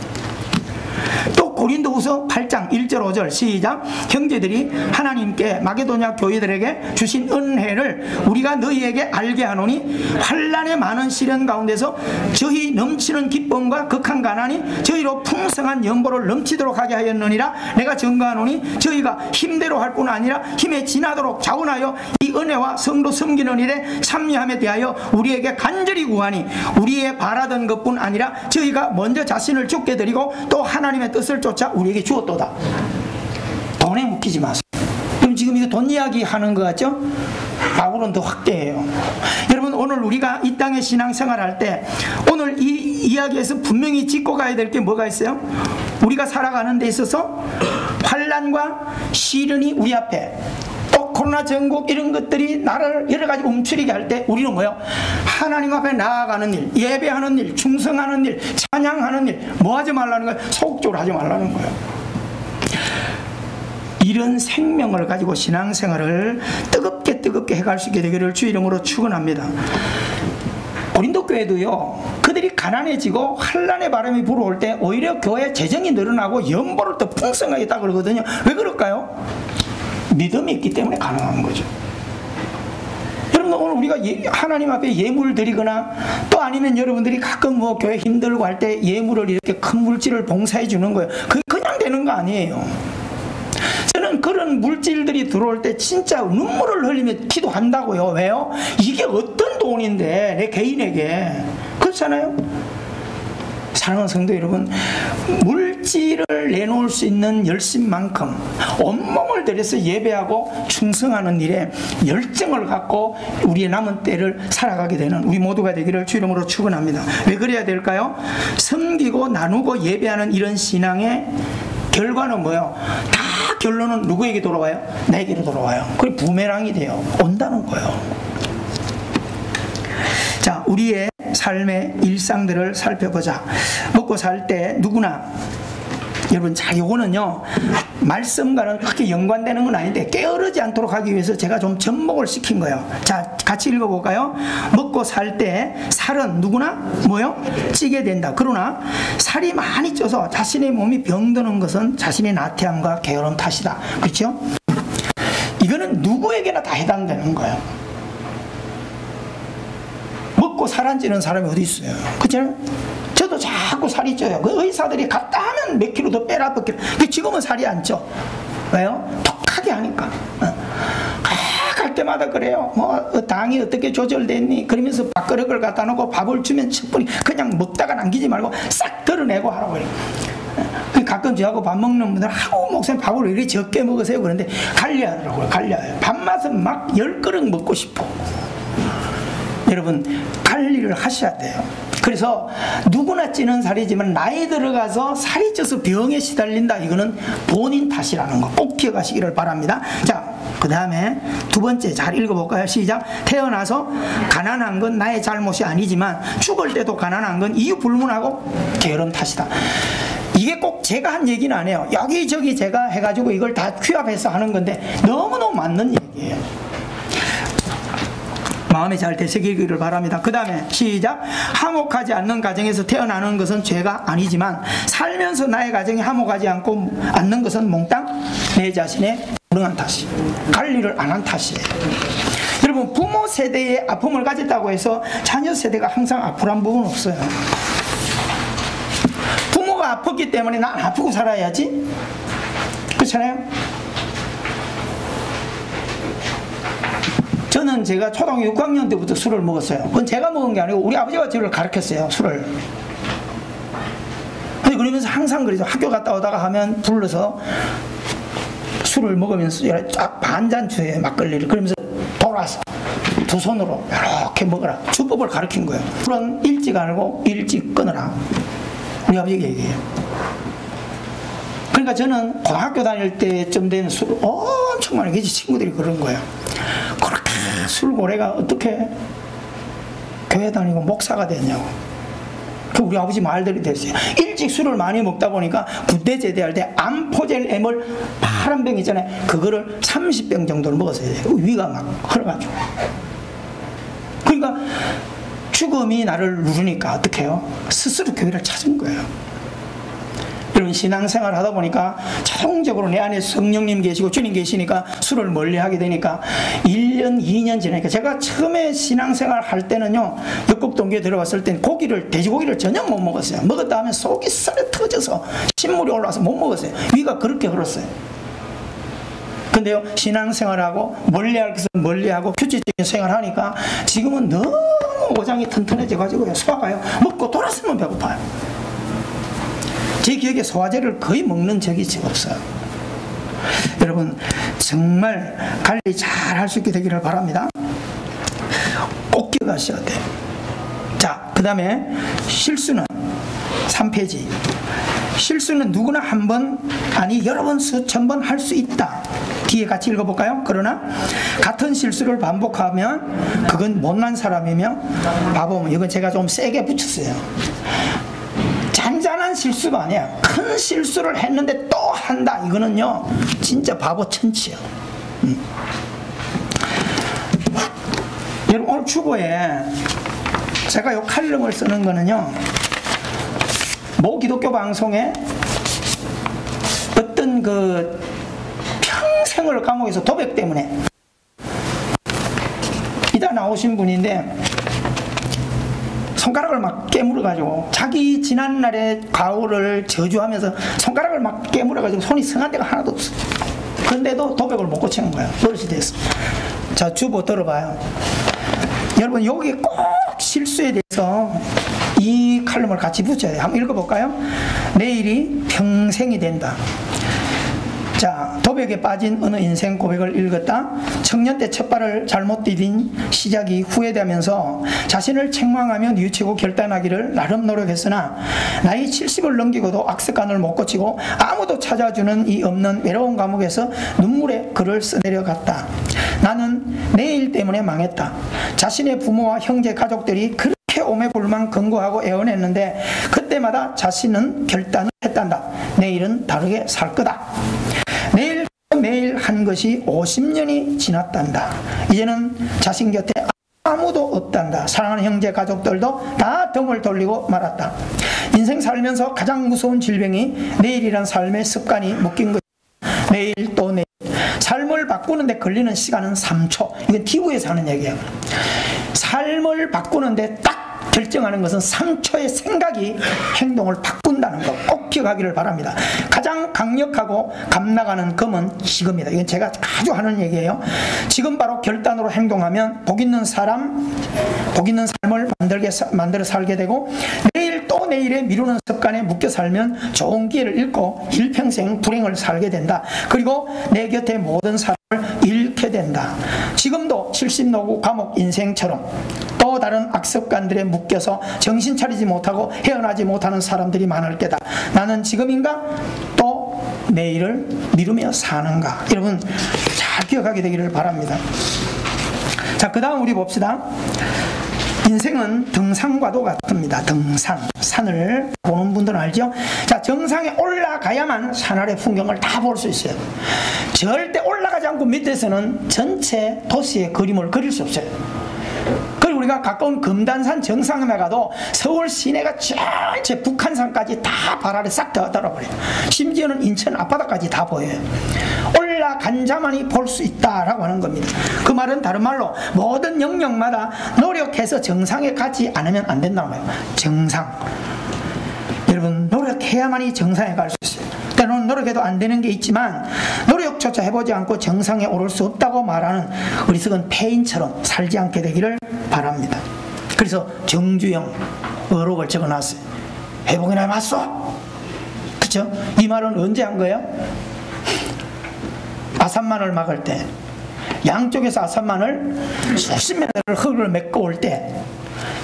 또 고린도후서 8장 1절 5절 시작. 형제들이 하나님께 마게도냐 교회들에게 주신 은혜를 우리가 너희에게 알게 하노니 환난의 많은 시련 가운데서 저희 넘치는 기쁨과 극한 가난이 저희로 풍성한 연보를 넘치도록 하게 하였느니라. 내가 증거하노니 저희가 힘대로 할 뿐 아니라 힘에 지나도록 자원하여 이 은혜와 성도 섬기는 일에 참여함에 대하여 우리에게 간절히 구하니 우리의 바라던 것뿐 아니라 저희가 먼저 자신을 죽게 드리고 또 하나님의 뜻을 쫓아 우리에게 주었도다. 돈에 묶이지 마세요. 그럼 지금 이거 돈 이야기 하는 것 같죠? 바울은 더 확대해요. 여러분, 오늘 우리가 이 땅에 신앙생활 할 때 오늘 이 이야기에서 분명히 짚고 가야 될 게 뭐가 있어요? 우리가 살아가는 데 있어서 환난과 시련이 우리 앞에, 또 코로나 전국 이런 것들이 나를 여러 가지 움츠리게 할 때 우리는 뭐예요? 하나님 앞에 나아가는 일, 예배하는 일, 충성하는 일, 찬양하는 일, 뭐 하지 말라는 거예요? 소극적으로 하지 말라는 거예요. 이런 생명을 가지고 신앙생활을 뜨겁게 해갈 수 있게 되기를 주 이름으로 축원합니다. 고린도 교회도요, 그들이 가난해지고 환난의 바람이 불어올 때 오히려 교회 재정이 늘어나고 연보를 더 풍성하게 했다 그러거든요. 왜 그럴까요? 믿음이 있기 때문에 가능한 거죠. 여러분, 오늘 우리가 하나님 앞에 예물 드리거나 또 아니면 여러분들이 가끔 뭐 교회 힘들고 할 때 예물을 이렇게 큰 물질을 봉사해 주는 거예요. 그게 그냥 되는 거 아니에요. 저는 그런 물질들이 들어올 때 진짜 눈물을 흘리며 기도한다고요. 왜요? 이게 어떤 돈인데 내 개인에게. 그렇잖아요. 사랑하는 성도 여러분, 물질을 내놓을 수 있는 열심만큼 온몸을 들여서 예배하고 충성하는 일에 열정을 갖고 우리의 남은 때를 살아가게 되는 우리 모두가 되기를 주 이름으로 축원합니다. 왜 그래야 될까요? 섬기고 나누고 예배하는 이런 신앙의 결과는 뭐예요? 다 결론은 누구에게 돌아와요? 내게로 돌아와요. 그게 부메랑이 돼요. 온다는 거예요. 자, 우리의 삶의 일상들을 살펴보자. 먹고 살 때 누구나, 여러분, 자, 요거는요 말씀과는 그렇게 연관되는 건 아닌데 게으르지 않도록 하기 위해서 제가 좀 접목을 시킨 거예요. 자, 같이 읽어볼까요? 먹고 살 때 살은 누구나 뭐요? 찌게 된다. 그러나 살이 많이 쪄서 자신의 몸이 병드는 것은 자신의 나태함과 게으름 탓이다. 그렇죠? 이거는 누구에게나 다 해당되는 거예요. 먹고 살 안 찌는 사람이 어디 있어요? 그렇죠? 저도 자꾸 살이 쪄요. 그 의사들이 갔다 하면 몇 킬로 더 빼라, 몇 킬로. 지금은 살이 안 쪄. 왜요? 독하게 하니까. 갈 때마다 그래요. 뭐 당이 어떻게 조절됐니? 그러면서 밥그릇을 갖다 놓고 밥을 주면 척분이 그냥 먹다가 남기지 말고 싹 덜어내고 하라고 그래요. 가끔 저하고 밥 먹는 분들 아우 목사님 밥을 왜 이렇게 적게 먹으세요? 그런데 갈려야 하더라고요. 갈려요. 밥맛은 막 10그릇 먹고 싶어. 여러분, 관리를 하셔야 돼요. 그래서 누구나 찌는 살이지만 나이 들어가서 살이 쪄서 병에 시달린다, 이거는 본인 탓이라는 거 꼭 기억하시기를 바랍니다. 자, 그 다음에 두 번째 잘 읽어볼까요? 시작. 태어나서 가난한 건 나의 잘못이 아니지만 죽을 때도 가난한 건 이유 불문하고 게으름 탓이다. 이게 꼭 제가 한 얘기는 아니에요. 여기저기 제가 해가지고 이걸 다 취합해서 하는 건데 너무너무 맞는 얘기예요. 마음에 잘 되새기기를 바랍니다. 그 다음에 시작. 화목하지 않는 가정에서 태어나는 것은 죄가 아니지만 살면서 나의 가정이 화목하지 않는 것은 몽땅 내 자신의 불응한 탓이, 관리를 안 한 탓이에요. 여러분, 부모 세대의 아픔을 가졌다고 해서 자녀 세대가 항상 아프란 부분은 없어요. 부모가 아팠기 때문에 난 아프고 살아야지, 그렇잖아요. 저는 제가 초등학교 6학년 때부터 술을 먹었어요. 그건 제가 먹은 게 아니고 우리 아버지가 저를 가르쳤어요, 술을. 근데 그러면서 항상 그러죠. 학교 갔다 오다가 하면 불러서 술을 먹으면서 쫙 반잔주에 막걸리를, 그러면서 돌아서 두 손으로 이렇게 먹으라, 주법을 가르친 거예요. 술은 일찍 알고 일찍 끊으라, 우리 아버지가 얘기해요. 그러니까 저는 고등학교 다닐 때쯤 되면 술을 엄청 많이 먹지. 친구들이 그런 거예요. 그렇게 술고래가 어떻게 교회 다니고 목사가 됐냐고. 그 우리 아버지 말들이 됐어요. 일찍 술을 많이 먹다 보니까 군대 제대할 때 암포젤 M을 파란 병 있잖아요. 그거를 30병 정도를 먹었어요. 위가 막 흘러가지고. 그러니까 죽음이 나를 누르니까 어떻게 해요? 스스로 교회를 찾은 거예요. 여러분, 신앙생활 하다 보니까 자동적으로 내 안에 성령님 계시고 주님 계시니까 술을 멀리하게 되니까 1년, 2년 지나니까, 제가 처음에 신앙생활 할 때는요, 역곡동교에 들어갔을 땐 돼지고기를 전혀 못 먹었어요. 먹었다 하면 속이 썰에 터져서 신물이 올라와서 못 먹었어요. 위가 그렇게 흘렀어요. 근데요, 신앙생활하고 멀리할 것을 멀리하고 규칙적인 생활하니까 지금은 너무 오장이 튼튼해져 가지고요, 소화가요, 먹고 돌았으면 배고파요. 제 기억에 소화제를 거의 먹는 적이 없어요. 여러분, 정말 관리 잘 할 수 있게 되기를 바랍니다. 꼭 기억하셔야 돼요. 자, 그 다음에 실수는 3페이지. 실수는 누구나 한 번, 아니 여러 번, 수천 번 할 수 있다. 뒤에 같이 읽어볼까요? 그러나 같은 실수를 반복하면 그건 못난 사람이며 바보면, 이건 제가 좀 세게 붙였어요. 잔잔한 실수가 아니야. 큰 실수를 했는데 또 한다, 이거는요 진짜 바보 천치야. 여러분, 오늘 주보에 제가 요 칼럼을 쓰는 거는요, 모 기독교 방송에 어떤 그 평생을 감옥에서 도백 때문에 이따 나오신 분인데, 손가락을 막 깨물어가지고 자기 지난날의 과오를 저주하면서 손가락을 막 깨물어가지고 손이 성한 데가 하나도 없어. 그런데도 도백을 못 고치는 거예요. 버릇이 됐어. 자, 주보 들어봐요. 여러분, 여기 꼭 실수에 대해서 이 칼럼을 같이 붙여야 돼요. 한번 읽어볼까요? 내일이 평생이 된다. 자, 도백에 빠진 어느 인생 고백을 읽었다. 청년 때 첫 발을 잘못 디딘 시작이 후회되면서 자신을 책망하며 뉘우치고 결단하기를 나름 노력했으나 나이 70을 넘기고도 악습관을 못 고치고 아무도 찾아주는 이 없는 외로운 감옥에서 눈물의 글을 써내려갔다. 나는 내일 때문에 망했다. 자신의 부모와 형제 가족들이 그렇게 오매불만 근거하고 애원했는데 그때마다 자신은 결단을 했단다. 내일은 다르게 살 거다. 매일 한 것이 50년이 지났단다. 이제는 자신 곁에 아무도 없단다. 사랑하는 형제 가족들도 다 등을 돌리고 말았다. 인생 살면서 가장 무서운 질병이 내일이란 삶의 습관이 묶인 것이다. 내일 또 내일. 삶을 바꾸는데 걸리는 시간은 3초. 이건 TV에서 하는 얘기예요. 삶을 바꾸는데 딱 결정하는 것은 3초의 생각이 행동을 바꾼다는 거 꼭 기억하기를 바랍니다. 가장 강력하고 감나가는 검은 지금이다. 이건 제가 자주 하는 얘기예요. 지금 바로 결단으로 행동하면 복 있는 삶을 만들어 살게 되고, 내일 또 내일에 미루는 습관에 묶여 살면 좋은 기회를 잃고 일평생 불행을 살게 된다. 그리고 내 곁에 모든 사람을 잃게 된다. 지금도 70노구 감옥 인생처럼 또 다른 악습관들에 묶여서 정신 차리지 못하고 헤어나지 못하는 사람들이 많을 때다. 나는 지금인가 또 내일을 미루며 사는가. 여러분, 잘 기억하게 되기를 바랍니다. 자, 그 다음 우리 봅시다. 인생은 등산과도 같습니다. 등산, 산을 보는 분들은 알죠? 자, 정상에 올라가야만 산 아래 풍경을 다 볼 수 있어요. 절대 올라가지 않고 밑에서는 전체 도시의 그림을 그릴 수 없어요. 그리고 우리가 가까운 금단산 정상에 가도 서울 시내가 전체 북한산까지 다 발 아래 싹 다 떨어버려요. 심지어는 인천 앞바다까지 다 보여요. 잘라 간 자만이 볼 수 있다라고 하는 겁니다. 그 말은 다른 말로 모든 영역마다 노력해서 정상에 가지 않으면 안 된다는 거예요. 정상. 여러분, 노력해야만이 정상에 갈 수 있어요. 때로는 노력해도 안 되는 게 있지만 노력조차 해보지 않고 정상에 오를 수 없다고 말하는 어리석은 폐인처럼 살지 않게 되기를 바랍니다. 그래서 정주영 어록을 적어놨어요. 해보기나 해봤어. 그쵸? 이 말은 언제 한 거예요? 아산만을 막을 때, 양쪽에서 아산만을 수십 미터를 흙을 메꿔 올 때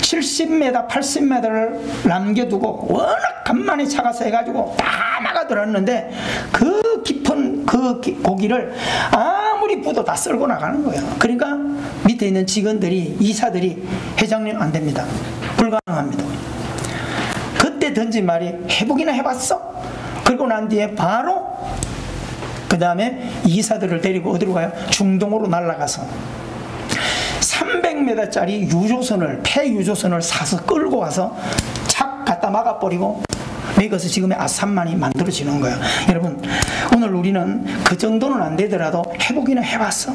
70m, 80m를 남겨두고 워낙 간만에 차가 세가지고 다 막아들었는데 그 깊은 그 고기를 아무리 부도 다 쓸고 나가는 거예요. 그러니까 밑에 있는 직원들이, 이사들이 회장님 안 됩니다. 불가능합니다. 그때 던진 말이 해보기나 해봤어? 그러고 난 뒤에 바로 그 다음에 이사들을 데리고 어디로 가요? 중동으로 날아가서 300m짜리 유조선을, 폐유조선을 사서 끌고 가서 착 갖다 막아버리고 이것이 지금의 아산만이 만들어지는 거예요. 여러분, 오늘 우리는 그 정도는 안 되더라도 해보기는 해봤어.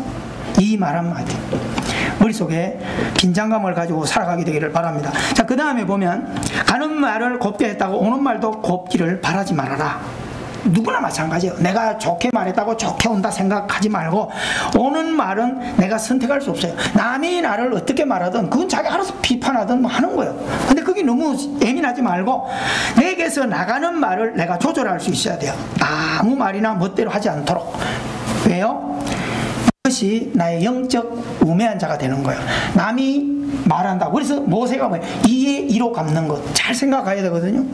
이 말 한마디 머릿속에 긴장감을 가지고 살아가게 되기를 바랍니다. 자, 그 다음에 보면 가는 말을 곱게 했다고 오는 말도 곱기를 바라지 말아라. 누구나 마찬가지예요. 내가 좋게 말했다고 좋게 온다 생각하지 말고, 오는 말은 내가 선택할 수 없어요. 남이 나를 어떻게 말하든 그건 자기 알아서 비판하든 뭐 하는 거예요. 근데 그게 너무 예민하지 말고 내게서 나가는 말을 내가 조절할 수 있어야 돼요. 아무 말이나 멋대로 하지 않도록. 왜요? 이것이 나의 영적 우매한 자가 되는 거예요. 남이 말한다고. 그래서 모세가 뭐예요? 2에 2로 갚는 것. 잘 생각해야 되거든요.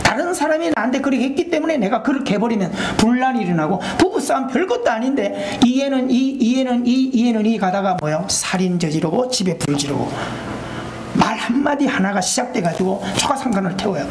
다른 사람이 나한테 그렇게 했기 때문에 내가 그렇게 해버리면 분란이 일어나고, 부부싸움 별것도 아닌데 2에는 2 가다가 뭐예요? 살인 저지르고 집에 불 지르고 말 한마디 하나가 시작돼가지고 초가상간을 태워요.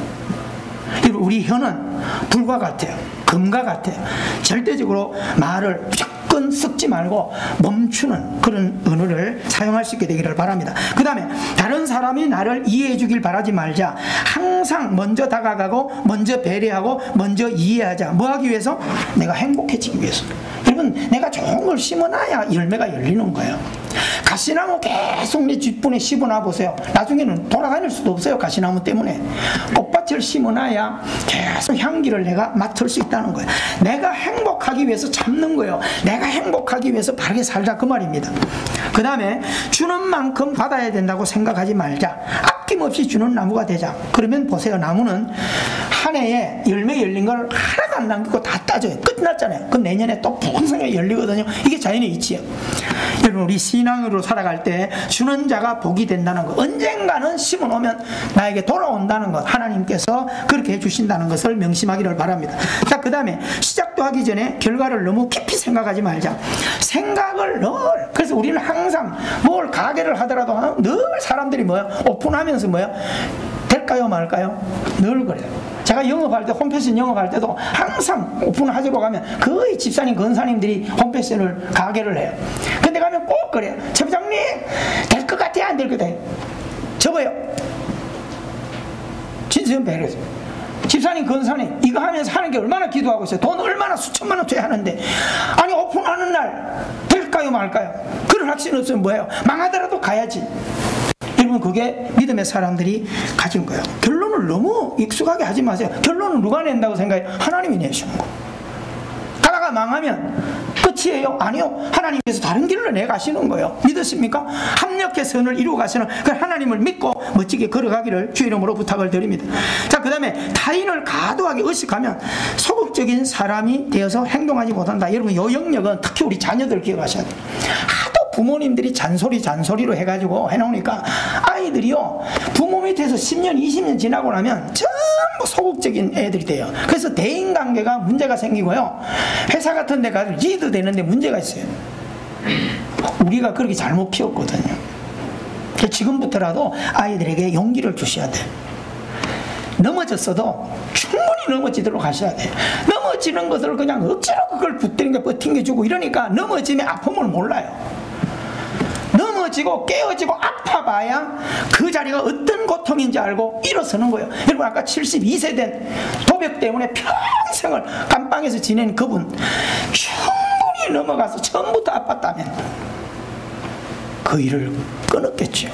우리 혀는 불과 같아요. 금과 같아요. 절대적으로 말을 무조건 섞지 말고 멈추는 그런 언어를 사용할 수 있게 되기를 바랍니다. 그 다음에 다른 사람이 나를 이해해 주길 바라지 말자. 항상 먼저 다가가고 먼저 배려하고 먼저 이해하자. 뭐 하기 위해서? 내가 행복해지기 위해서. 여러분, 내가 좋은 걸 심어놔야 열매가 열리는 거예요. 가시나무 계속 내 뒷분에 심어놔 보세요. 나중에는 돌아다닐 수도 없어요. 가시나무 때문에. 꽃밭을 심어놔야 계속 향기를 내가 맡을 수 있다는 거예요. 내가 행복하기 위해서 참는 거예요. 내가 행복하기 위해서 바르게 살자, 그 말입니다. 그 다음에 주는 만큼 받아야 된다고 생각하지 말자. 아낌없이 주는 나무가 되자. 그러면 보세요. 나무는 한 해에 열매 열린 걸 하나도 안 남기고 다 따져요. 끝났잖아요. 그럼 내년에 또 풍성하게 열리거든요. 이게 자연의 이치예요. 여러분, 우리 신앙으로 살아갈 때 주는 자가 복이 된다는 것, 언젠가는 심어놓으면 나에게 돌아온다는 것, 하나님께서 그렇게 해주신다는 것을 명심하기를 바랍니다. 자, 그 다음에 시작도 하기 전에 결과를 너무 깊이 생각하지 말자. 생각을 늘, 그래서 우리는 항상 뭘 가게를 하더라도 늘 사람들이 뭐야? 오픈하면서 뭐야? 될까요 말까요? 늘 그래요. 제가 영업할 때, 홈패션 영업할 때도 항상 오픈하자고 가면 거의 집사님, 권사님들이 홈패션을 가게를 해요. 근데 가면 꼭 그래요. 차 부장님, 될 것 같아요? 안 될 것 같아요? 접어요. 진수연 배려서. 집사님, 권사님, 이거 하면서 하는 게 얼마나 기도하고 있어요. 돈 얼마나 수천만 원 줘야 하는데, 아니 오픈하는 날 될까요 말까요? 그런 확신 없으면 뭐예요? 망하더라도 가야지. 여러분, 그게 믿음의 사람들이 가진 거예요. 결론을 너무 익숙하게 하지 마세요. 결론은 누가 낸다고 생각해요? 하나님이 내시는 거. 가다가 망하면 끝이에요? 아니요. 하나님께서 다른 길로 내가시는 거예요. 믿으십니까? 합력의 선을 이루어 가시는 그 하나님을 믿고 멋지게 걸어가기를 주 이름으로 부탁을 드립니다. 자, 그 다음에 타인을 과도하게 의식하면 소극적인 사람이 되어서 행동하지 못한다. 여러분, 이 영역은 특히 우리 자녀들 기억하셔야 돼요. 부모님들이 잔소리로 해가지고 해놓으니까 아이들이요, 부모 밑에서 10년, 20년 지나고 나면 전부 소극적인 애들이 돼요. 그래서 대인관계가 문제가 생기고요, 회사 같은 데 가서 리드 되는데 문제가 있어요. 우리가 그렇게 잘못 키웠거든요. 지금부터라도 아이들에게 용기를 주셔야 돼요. 넘어졌어도 충분히 넘어지도록 하셔야 돼요. 넘어지는 것을 그냥 억지로 그걸 붙들게 버팅겨주고 이러니까 넘어지면 아픔을 몰라요. 넘어지고 깨어지고 아파봐야 그 자리가 어떤 고통인지 알고 일어서는 거예요. 여러분, 아까 72세 된 도벽 때문에 평생을 감방에서 지낸 그분 충분히 넘어가서 처음부터 아팠다면 그 일을 끊었겠죠.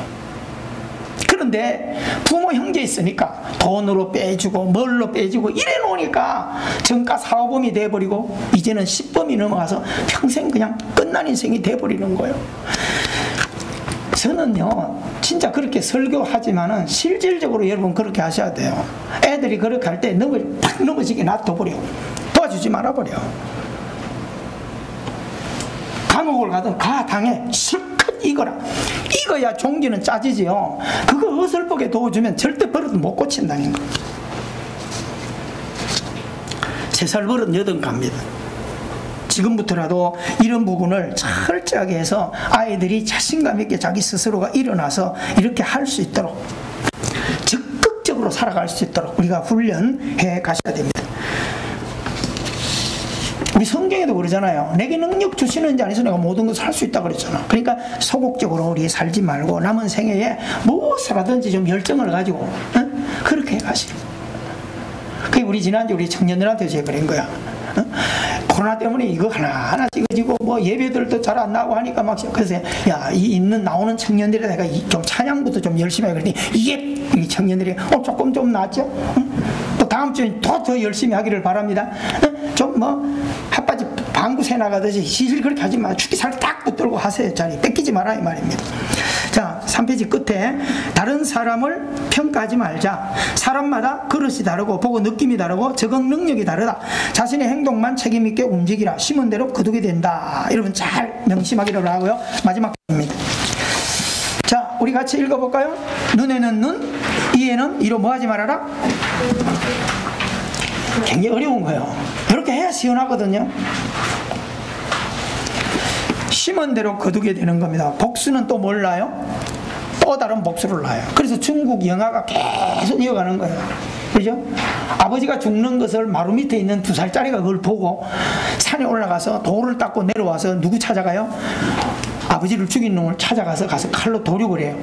그런데 부모 형제 있으니까 돈으로 빼주고 뭘로 빼주고 이래 놓으니까 정가 사업범이 돼버리고 이제는 10범이 넘어가서 평생 그냥 끝난 인생이 돼버리는 거예요. 저는요 진짜 그렇게 설교하지만은 실질적으로 여러분 그렇게 하셔야 돼요. 애들이 그렇게 할 때 팍 넘어지게 놔둬버려. 도와주지 말아버려. 감옥을 가든 가당에 실컷 이거야 종기는 짜지지요. 그거 어설프게 도와주면 절대 버릇 못 고친다는 거. 3살 버릇 8 갑니다. 지금부터라도 이런 부분을 철저하게 해서 아이들이 자신감 있게 자기 스스로가 일어나서 이렇게 할 수 있도록 적극적으로 살아갈 수 있도록 우리가 훈련해 가셔야 됩니다. 우리 성경에도 그러잖아요. 내게 능력 주시는 자 안에서 내가 모든 것을 할 수 있다 그랬잖아. 그러니까 소극적으로 우리 살지 말고 남은 생애에 무엇이라든지 좀 열정을 가지고 그렇게 가시고. 그게 우리 지난주 우리 청년들한테 제가 그런 거야. 코로나 때문에 이거 하나하나 찍어지고 뭐 예배들도 잘 안 나오고 하니까 막 그래서 야, 이 나오는 청년들이 내가 좀 찬양부터 좀 열심히 하거든요. 이게 이 청년들이 조금 좀 낫죠? 또 다음 주에 더 열심히 하기를 바랍니다. 좀 뭐 핫바지 방구새 나가듯이 시실 그렇게 하지 마. 축기 살 딱 붙들고 하세요. 자리 뺏기지 마라 이 말입니다. 자, 3페이지 끝에 다른 사람을 평가하지 말자. 사람마다 그릇이 다르고 보고 느낌이 다르고 적응 능력이 다르다. 자신의 행동만 책임있게 움직이라. 심은 대로 거두게 된다. 여러분 잘 명심하기를 하고요. 마지막 입니다. 자, 우리 같이 읽어볼까요? 눈에는 눈, 이에는 이로 뭐 하지 말아라? 굉장히 어려운 거예요. 이렇게 해야 시원하거든요. 심은 대로 거두게 되는 겁니다. 복수는 또 뭘 낳아요? 또 다른 복수를 낳아요. 그래서 중국 영화가 계속 이어가는 거예요. 그죠? 아버지가 죽는 것을 마루 밑에 있는 2살짜리가 그걸 보고 산에 올라가서 돌을 닦고 내려와서 누구 찾아가요? 아버지를 죽인 놈을 찾아가서 가서 칼로 도륙을 해요.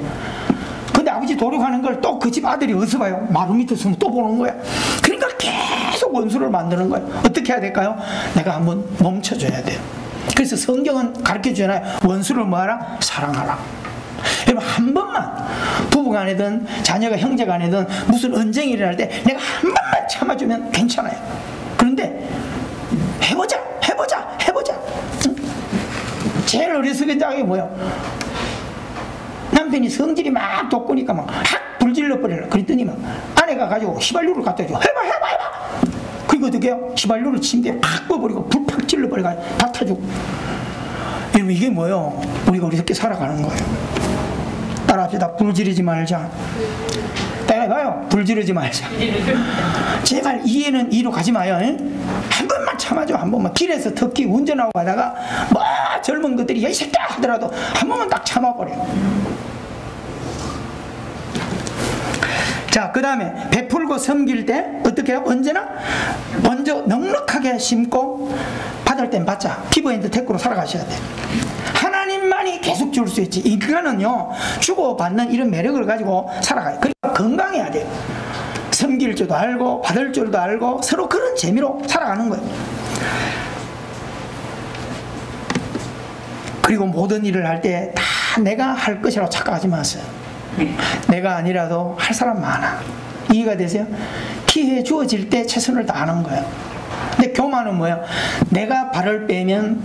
근데 아버지 도륙하는 걸 또 그 집 아들이 어디서 봐요? 마루 밑에 서면 또 보는 거야. 그러니까 계속 원수를 만드는 거예요. 어떻게 해야 될까요? 내가 한번 멈춰줘야 돼요. 그래서 성경은 가르쳐주잖아요. 원수를 뭐하라? 사랑하라. 여러분 한 번만 부부간이든 자녀가 형제간이든 무슨 언쟁이 일어날 때 내가 한 번만 참아주면 괜찮아요. 그런데 해보자. 응? 제일 어리석은 자가 뭐예요? 남편이 성질이 막 돋구니까 막 확 불질러 버리려. 그랬더니 막 아내가 가지고 휘발유를 갖다 줘. 해봐. 그리고 어떻게 해요? 휘발유를 침대에 팍 꺼버리고 불 팍 질러버리고 다 타주고. 여러분 이게 뭐예요? 우리가 어떻게 살아가는 거예요? 따라합시다. 불 지르지 말자. 따라해봐요. 불 지르지 말자. 제발 이해는 이로 가지 마요. 한 번만 참아줘. 한 번만. 길에서 특히 운전하고 가다가 뭐 젊은 것들이 야 이 새끼야 하더라도 한 번만 딱 참아버려. 자, 그 다음에 베풀고 섬길 때 어떻게 해요? 언제나 먼저 넉넉하게 심고 받을 땐 받자. 피부핸드 테크로 살아가셔야 돼요. 하나님만이 계속 줄 수 있지. 인간은요 주고받는 이런 매력을 가지고 살아가요. 그러니까 건강해야 돼요. 섬길 줄도 알고 받을 줄도 알고 서로 그런 재미로 살아가는 거예요. 그리고 모든 일을 할 때 다 내가 할 것이라고 착각하지 마세요. 내가 아니라도 할 사람 많아. 이해가 되세요? 기회 주어질 때 최선을 다하는 거예요. 근데 교만은 뭐예요? 내가 발을 빼면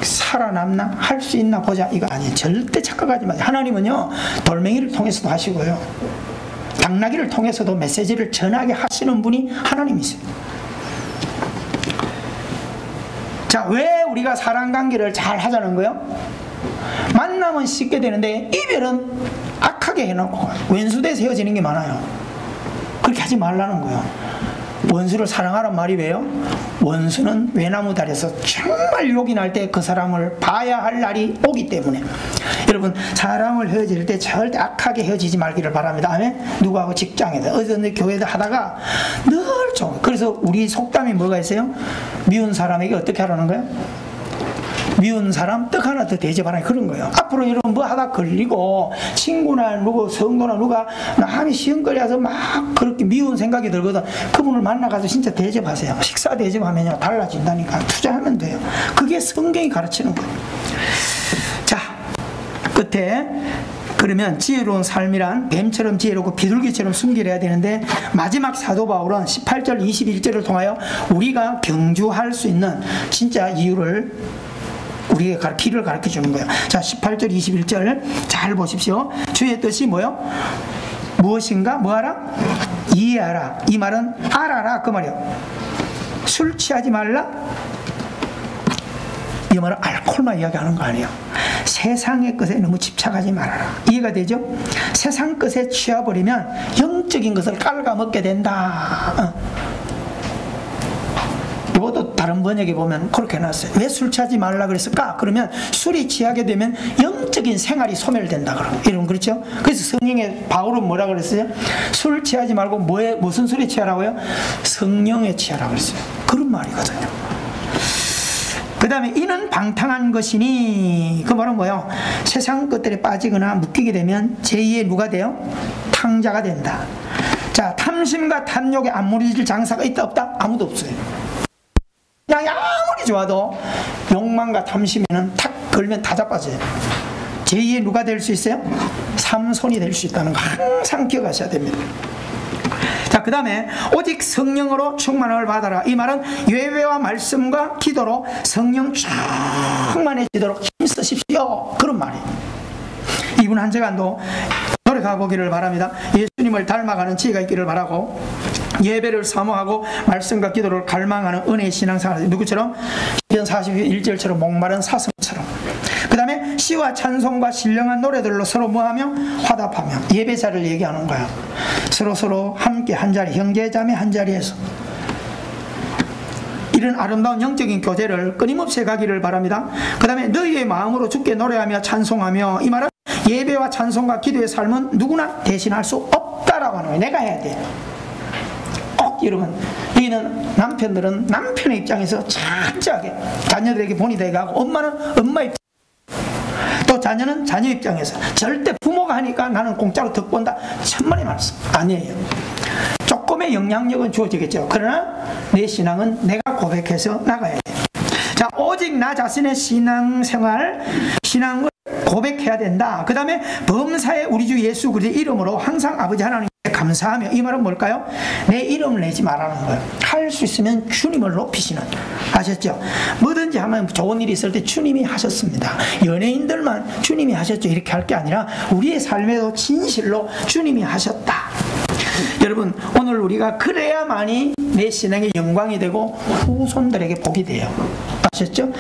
살아남나? 할 수 있나 보자. 이거 아니에요. 절대 착각하지 마세요. 하나님은요 돌멩이를 통해서도 하시고요 당나귀를 통해서도 메시지를 전하게 하시는 분이 하나님이세요. 자, 왜 우리가 사랑관계를 잘 하자는 거예요? 만남은 쉽게 되는데 이별은 악하게 해놓고 왼수돼서 헤어지는 게 많아요. 그렇게 하지 말라는 거예요. 원수를 사랑하란 말이 왜요? 원수는 외나무다리에서 정말 욕이 날 때 그 사람을 봐야 할 날이 오기 때문에. 여러분 사람을 헤어질 때 절대 악하게 헤어지지 말기를 바랍니다. 아멘? 누구하고 직장에다 어디든 교회에다 하다가 늘 좀. 그래서 우리 속담이 뭐가 있어요? 미운 사람에게 어떻게 하라는 거예요? 미운 사람 떡 하나 더 대접하라 그런 거예요. 앞으로 여러분 뭐 하다 걸리고 친구나 누구 성도나 누가 남이 시험거려서 막 그렇게 미운 생각이 들거든. 그분을 만나가서 진짜 대접하세요. 식사 대접하면요 달라진다니까. 투자하면 돼요. 그게 이게 성경이 가르치는 거예요. 자, 끝에 그러면 지혜로운 삶이란 뱀처럼 지혜롭고 비둘기처럼 순결해야 되는데, 마지막 사도 바울은 18절 21절을 통하여 우리가 경주할 수 있는 진짜 이유를 우리에게 길을 가르쳐 주는 거예요. 자, 18절 21절 잘 보십시오. 주의 뜻이 뭐요? 무엇인가? 뭐하라? 이해하라. 이 말은 알아라 그 말이요. 술 취하지 말라? 이 말은 알코올만 이야기하는 거 아니에요. 세상의 것에 너무 집착하지 말아라. 이해가 되죠? 세상 것에 취해버리면 영적인 것을 깔아먹게 된다. 이것도 다른 번역에 보면 그렇게 해놨어요. 왜 술 취하지 말라 그랬을까? 그러면 술이 취하게 되면 영적인 생활이 소멸된다. 이런 그렇죠? 그래서 성경에 바울은 뭐라 그랬어요? 술 취하지 말고 무슨 술에 취하라고요? 성령에 취하라고 그랬어요. 그런 말이거든요. 그 다음에 이는 방탕한 것이니, 그 말은 뭐예요? 세상 것들에 빠지거나 묶이게 되면 제2의 누가 돼요? 탕자가 된다. 자, 탐심과 탐욕에 안 무너질 장사가 있다 없다? 아무도 없어요. 그냥 아무리 좋아도 욕망과 탐심에는 탁 걸면 다 자빠져요. 제2의 누가 될 수 있어요? 삼손이 될 수 있다는 거 항상 기억하셔야 됩니다. 자, 그 다음에 오직 성령으로 충만함을 받아라. 이 말은 예배와 말씀과 기도로 성령 충만해지도록 힘쓰십시오. 그런 말이에요. 이분 한 시간도 노력해보기를 바랍니다. 예수님을 닮아가는 지혜가 있기를 바라고, 예배를 사모하고 말씀과 기도를 갈망하는 은혜의 신앙생활, 누구처럼? 시편 41절처럼 목마른 사슴처럼. 그 다음에 시와 찬송과 신령한 노래들로 서로 뭐하며? 화답하며. 예배자를 얘기하는 거야. 서로 함께 한자리, 형제자매 한자리에서 이런 아름다운 영적인 교제를 끊임없이 가기를 바랍니다. 그 다음에 너희의 마음으로 주께 노래하며 찬송하며. 이 말은 예배와 찬송과 기도의 삶은 누구나 대신할 수 없다라고 하는 거예요. 내가 해야 돼. 꼭 여러분, 여기는 남편들은 남편의 입장에서 철저하게 자녀들에게 본이 되게 하고, 엄마는 엄마 입장, 또 자녀는 자녀 입장에서 절대 부모가 하니까 나는 공짜로 덕본다, 천만의 말씀 아니에요. 조금의 영향력은 주어지겠죠. 그러나 내 신앙은 내가 고백해서 나가야 돼요. 자, 오직 나 자신의 신앙생활, 신앙을 고백해야 된다. 그 다음에 범사에 우리 주 예수 그리스도의 이름으로 항상 아버지 하나님께 감사하며. 이 말은 뭘까요? 내 이름을 내지 말라는 거예요. 할 수 있으면 주님을 높이시는. 아셨죠? 뭐든지 하면 좋은 일이 있을 때 주님이 하셨습니다. 연예인들만 주님이 하셨죠 이렇게 할 게 아니라 우리의 삶에도 진실로 주님이 하셨다. 여러분, 오늘 우리가 그래야만이 내 신앙의 영광이 되고 후손들에게 복이 돼요. 아셨죠?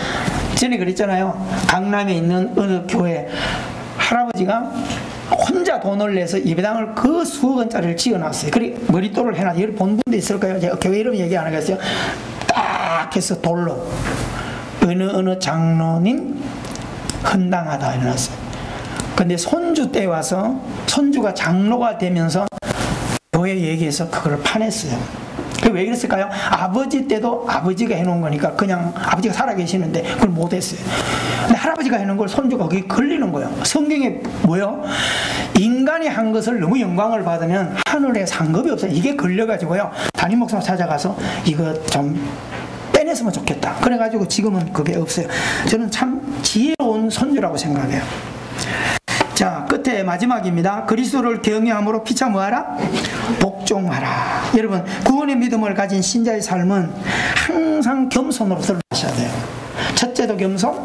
전에 그랬잖아요. 강남에 있는 어느 교회 할아버지가 혼자 돈을 내서 예배당을 그 수억 원짜리를 지어놨어요. 그리고 머릿돌을 해놨어요. 여기 본 분도 있을 거예요. 제가 교회 이름 얘기 안 하겠어요. 딱 해서 돌로 어느 장로님 헌당하다 해놨어요. 근데 손주 때 와서 손주가 장로가 되면서 교회 얘기해서 그걸 파냈어요. 왜 그랬을까요? 아버지 때도 아버지가 해놓은 거니까 그냥 아버지가 살아계시는데 그걸 못했어요. 근데 할아버지가 해놓은 걸 손주가 그게 걸리는 거예요. 성경에 뭐요? 인간이 한 것을 너무 영광을 받으면 하늘에 상급이 없어요. 이게 걸려가지고요. 담임 목사 찾아가서 이거 좀 빼냈으면 좋겠다. 그래가지고 지금은 그게 없어요. 저는 참 지혜로운 손주라고 생각해요. 자, 끝에 마지막입니다. 그리스도를 경외함으로 피차 뭐하라? 복종하라. 여러분, 구원의 믿음을 가진 신자의 삶은 항상 겸손으로 드러나셔야 돼요. 첫째도 겸손,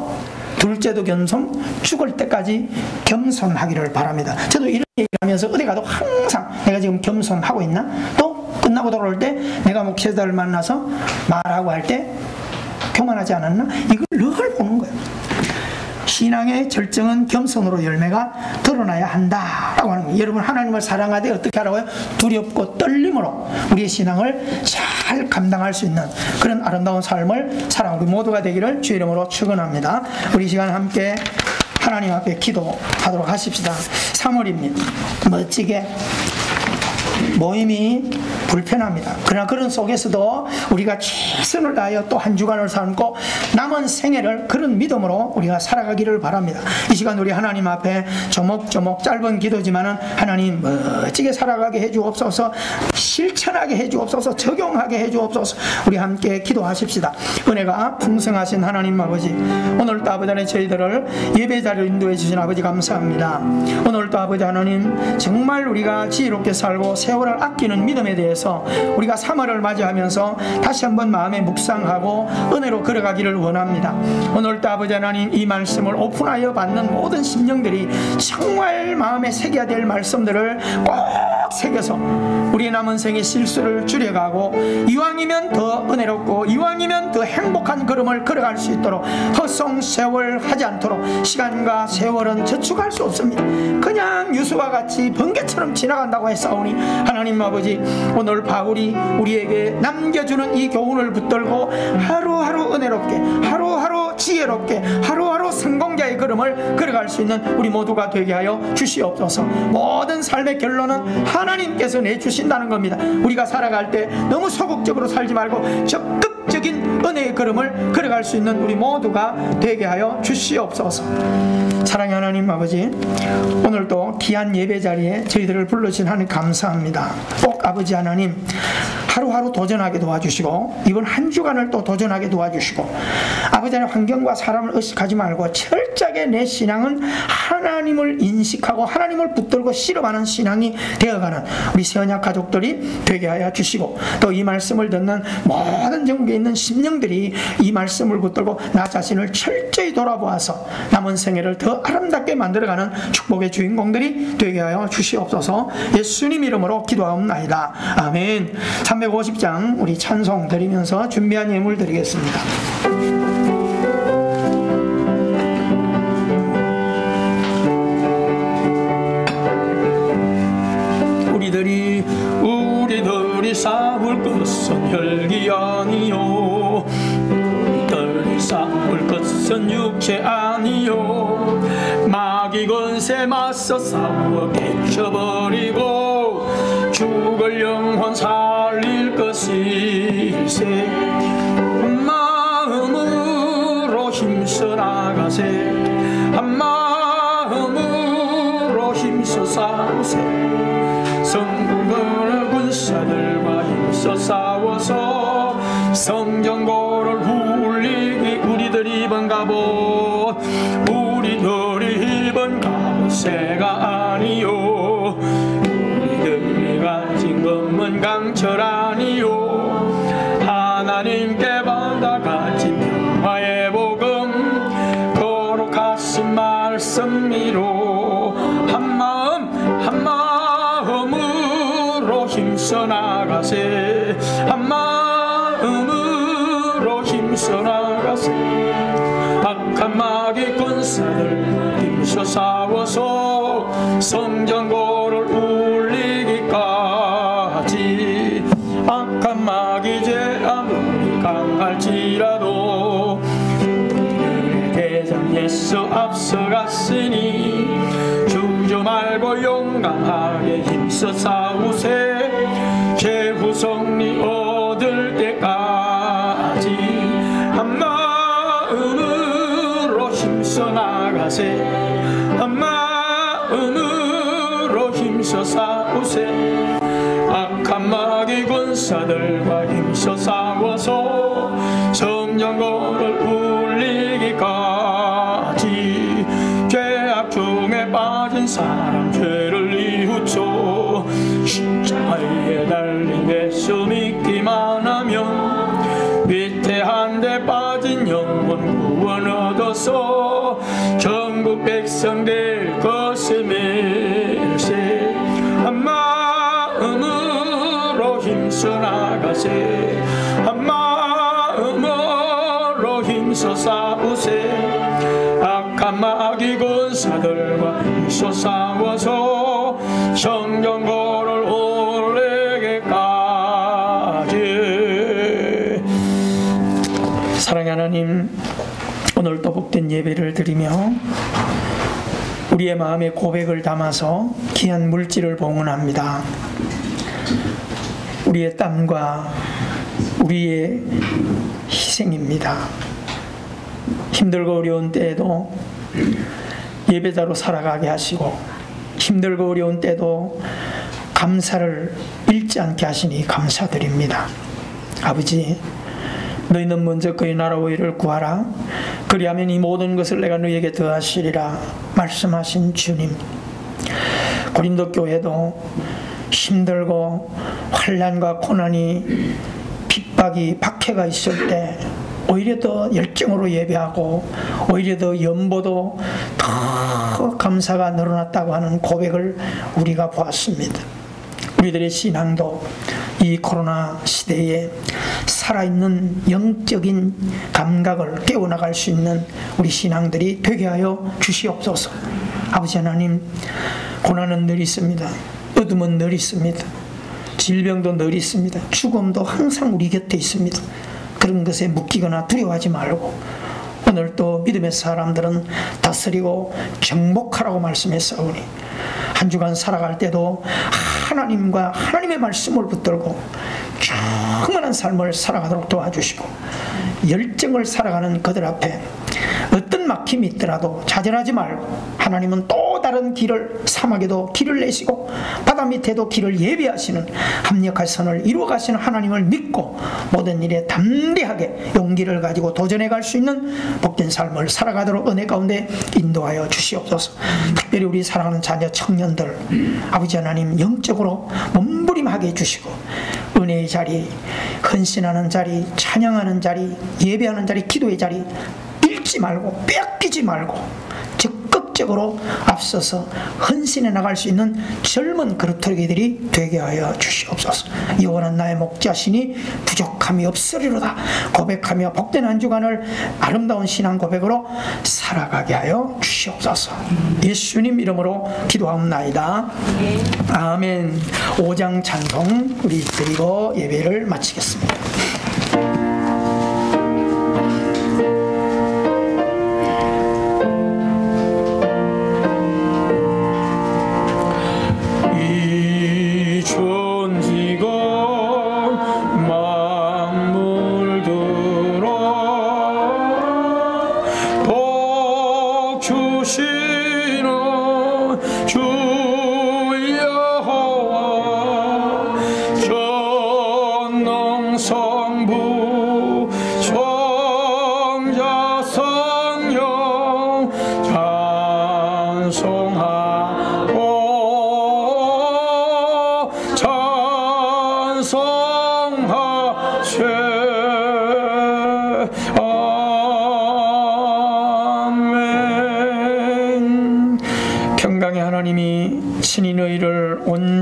둘째도 겸손, 죽을 때까지 겸손하기를 바랍니다. 저도 이런 얘기를 하면서 어디 가도 항상 내가 지금 겸손하고 있나? 또 끝나고 돌아올 때 내가 목회자를 만나서 말하고 할 때 교만하지 않았나? 이걸 늘 보는 거예요. 신앙의 절정은 겸손으로 열매가 드러나야 한다라고 하는 거예요. 여러분, 하나님을 사랑하되 어떻게 하라고요? 두렵고 떨림으로 우리의 신앙을 잘 감당할 수 있는 그런 아름다운 삶을 살아가는 우리 모두가 되기를 주 이름으로 축원합니다. 우리 시간 함께 하나님 앞에 기도하도록 하십시다. 3월입니다. 멋지게 모임이 불편합니다. 그러나 그런 속에서도 우리가 최선을 다하여 또 한 주간을 삶고 남은 생애를 그런 믿음으로 우리가 살아가기를 바랍니다. 이 시간 우리 하나님 앞에 조목조목 짧은 기도지만은 하나님 멋지게 살아가게 해주옵소서, 실천하게 해주옵소서, 적용하게 해주옵소서. 우리 함께 기도하십시다. 은혜가 풍성하신 하나님 아버지, 오늘도 아버지 하나님 저희들을 예배자리로 인도해 주신 아버지 감사합니다. 오늘도 아버지 하나님 정말 우리가 지혜롭게 살고 세월을 아끼는 믿음에 대해서 우리가 3월을 맞이하면서 다시 한번 마음에 묵상하고 은혜로 걸어가기를 원합니다. 오늘도 아버지 하나님 이 말씀을 오픈하여 받는 모든 심령들이 정말 마음에 새겨야 될 말씀들을 꼭 새겨서 우리의 남은 생의 실수를 줄여가고 이왕이면 더 은혜롭고 이왕이면 더 행복한 걸음을 걸어갈 수 있도록 허송세월하지 않도록. 시간과 세월은 저축할 수 없습니다. 그냥 유수와 같이 번개처럼 지나간다고 했사오니 하나님 아버지, 오늘 바울이 우리에게 남겨주는 이 교훈을 붙들고 하루하루 은혜롭게, 하루하루 지혜롭게, 하루하루 성공자의 걸음을 걸어갈 수 있는 우리 모두가 되게 하여 주시옵소서. 모든 삶의 결론은 하나님께서 내주신다는 겁니다. 우리가 살아갈 때 너무 소극적으로 살지 말고 적극적인 은혜의 걸음을 걸어갈 수 있는 우리 모두가 되게 하여 주시옵소서. 사랑의 하나님 아버지, 오늘도 귀한 예배 자리에 저희들을 불러주신 하나님 감사합니다. 꼭 아버지 하나님 하루하루 도전하게 도와주시고 이번 한 주간을 또 도전하게 도와주시고 아버지 하나님 환경과 사람을 의식하지 말고 철저하게 내 신앙은 하나님을 인식하고 하나님을 붙들고 실험하는 신앙이 되어가는 우리 세언약 가족들이 되게 하여 주시고 또 이 말씀을 듣는 모든 전국에 있는 심령들이 이 말씀을 붙들고 나 자신을 철저히 돌아보아서 남은 생애를 더 아름답게 만들어가는 축복의 주인공들이 되게 하여 주시옵소서. 예수님 이름으로 기도하옵나이다. 아멘. 350장 우리 찬송 드리면서 준비한 예물 드리겠습니다. 우리들이 싸울 것은 혈기 아니요, 우리들이 싸울 것은 육체 아니요, 마귀 권세 맞서 싸워 깨쳐버리고 죽을 영혼 살릴 것이세. 한 마음으로 힘써 나가세, 한 마음으로 힘써 싸우세. 성군의 군사들과 힘써 싸워서 성전고를 울리기. 우리들이 입은 갑옷, 우리들이 입은 갑옷 새가 아니요, 우리들이 가진 검은 강철 아니요, 하나님께 받아 가진 평화의 복음 거룩하신 말씀이로. 한 마음으로 힘써 나가세, 한 마음으로 힘써 나가세. 악한 마귀 군사들 힘써 싸워서 성전고를 울리기까지. 악한 마귀 죄 아무리 강할지라도 우리의 대장 예수 앞서갔으니 주저 말고 용감하게 힘써 싸우세. 최후 승리 얻을 때까지 한 마음으로 힘써 나가세, 한 마음으로 힘써 싸우세. 악한 마귀 군사들과 힘써 싸워서 성전고를 울리기까지. 죄악 중에 빠진 사람 죄를 뉘우쳐 십자가에 달린 예수 믿기만 하면 위태한 데 빠진 영혼 구원 얻어서 전국 백성 될 것임일세. 한 마음으로 힘써 나가세, 한 마음으로 힘써 싸우세. 악한 마귀 군사들과 힘써 싸워서 성전고를 올리기까지. 사랑하는 하나님, 오늘 또 복된 예배를 드리며 우리의 마음의 고백을 담아서 귀한 물질을 봉헌합니다. 우리의 땀과 우리의 희생입니다. 힘들고 어려운 때에도 예배자로 살아가게 하시고 힘들고 어려운 때도 감사를 잃지 않게 하시니 감사드립니다. 아버지, 너희는 먼저 그의 나라와 의를 구하라. 그리하면 이 모든 것을 내가 너희에게 더하시리라 말씀하신 주님, 고린도 교회도 힘들고 환난과 고난이 핍박이 박해가 있을 때 오히려 더 열정으로 예배하고 오히려 더 연보도 더 감사가 늘어났다고 하는 고백을 우리가 보았습니다. 우리들의 신앙도 이 코로나 시대에 살아있는 영적인 감각을 깨워나갈 수 있는 우리 신앙들이 되게 하여 주시옵소서. 아버지 하나님, 고난은 늘 있습니다. 어둠은 늘 있습니다. 질병도 늘 있습니다. 죽음도 항상 우리 곁에 있습니다. 그런 것에 묶이거나 두려워하지 말고 오늘 또 믿음의 사람들은 다스리고 정복하라고 말씀했사오니 한 주간 살아갈 때도 하나님과 하나님의 말씀을 붙들고 충만한 삶을 살아가도록 도와주시고 열정을 살아가는 그들 앞에 어떤 막힘이 있더라도 좌절하지 말고 하나님은 또 다른 길을, 사막에도 길을 내시고 바다 밑에도 길을 예비하시는 합력할 선을 이루어 가시는 하나님을 믿고 모든 일에 담대하게 용기를 가지고 도전해 갈 수 있는 복된 삶을 살아가도록 은혜 가운데 인도하여 주시옵소서. 특별히 우리 사랑하는 자녀 청년들 아버지 하나님 영적으로 몸부림하게 해주시고 은혜의 자리, 헌신하는 자리, 찬양하는 자리, 예배하는 자리, 기도의 자리 잃지 말고 빼앗기지 말고 적극적으로 앞서서 헌신해 나갈 수 있는 젊은 그루터기들이 되게 하여 주시옵소서. 영원한 나의 목자신이 부족함이 없으리로다 고백하며 복된 한 주간을 아름다운 신앙 고백으로 살아가게 하여 주시옵소서. 예수님 이름으로 기도하옵나이다. 아멘. 5장 찬송 우리 드리고 예배를 마치겠습니다.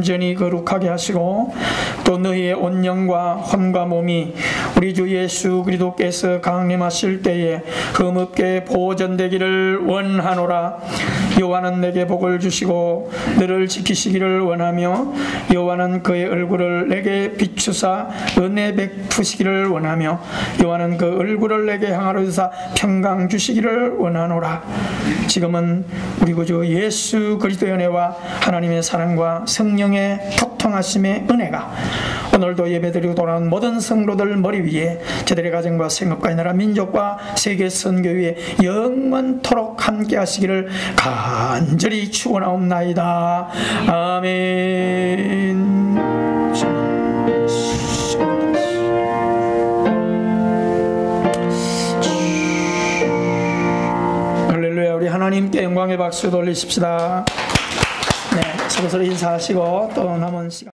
온전히 거룩하게 하시고 또 너희의 온 영과魂과 몸이 우리 주 예수 그리스도께서 강림하실 때에 흠없게 보존되기를 원하노라. 여호와는 내게 복을 주시고 너를 지키시기를 원하며 여호와는 그의 얼굴을 내게 비추사 은혜 베푸시기를 원하며 여호와는 그 얼굴을 내게 향하여서 평강 주시기를 원하노라. 지금은 우리 구주 예수 그리스도의 은혜와 하나님의 사랑과 성령의 교통하심의 은혜가 오늘도 예배드리고 돌아온 모든 성도들 머리 위에 저들의 가정과 생업과 이 나라 민족과 세계 선교 위에 영원토록 함께 하시기를 간절히 축원하옵나이다. 아멘. 할렐루야. 우리 하나님께 영광의 박수 돌리십시다. 네, 서로서로 인사하시고 또 남은 시간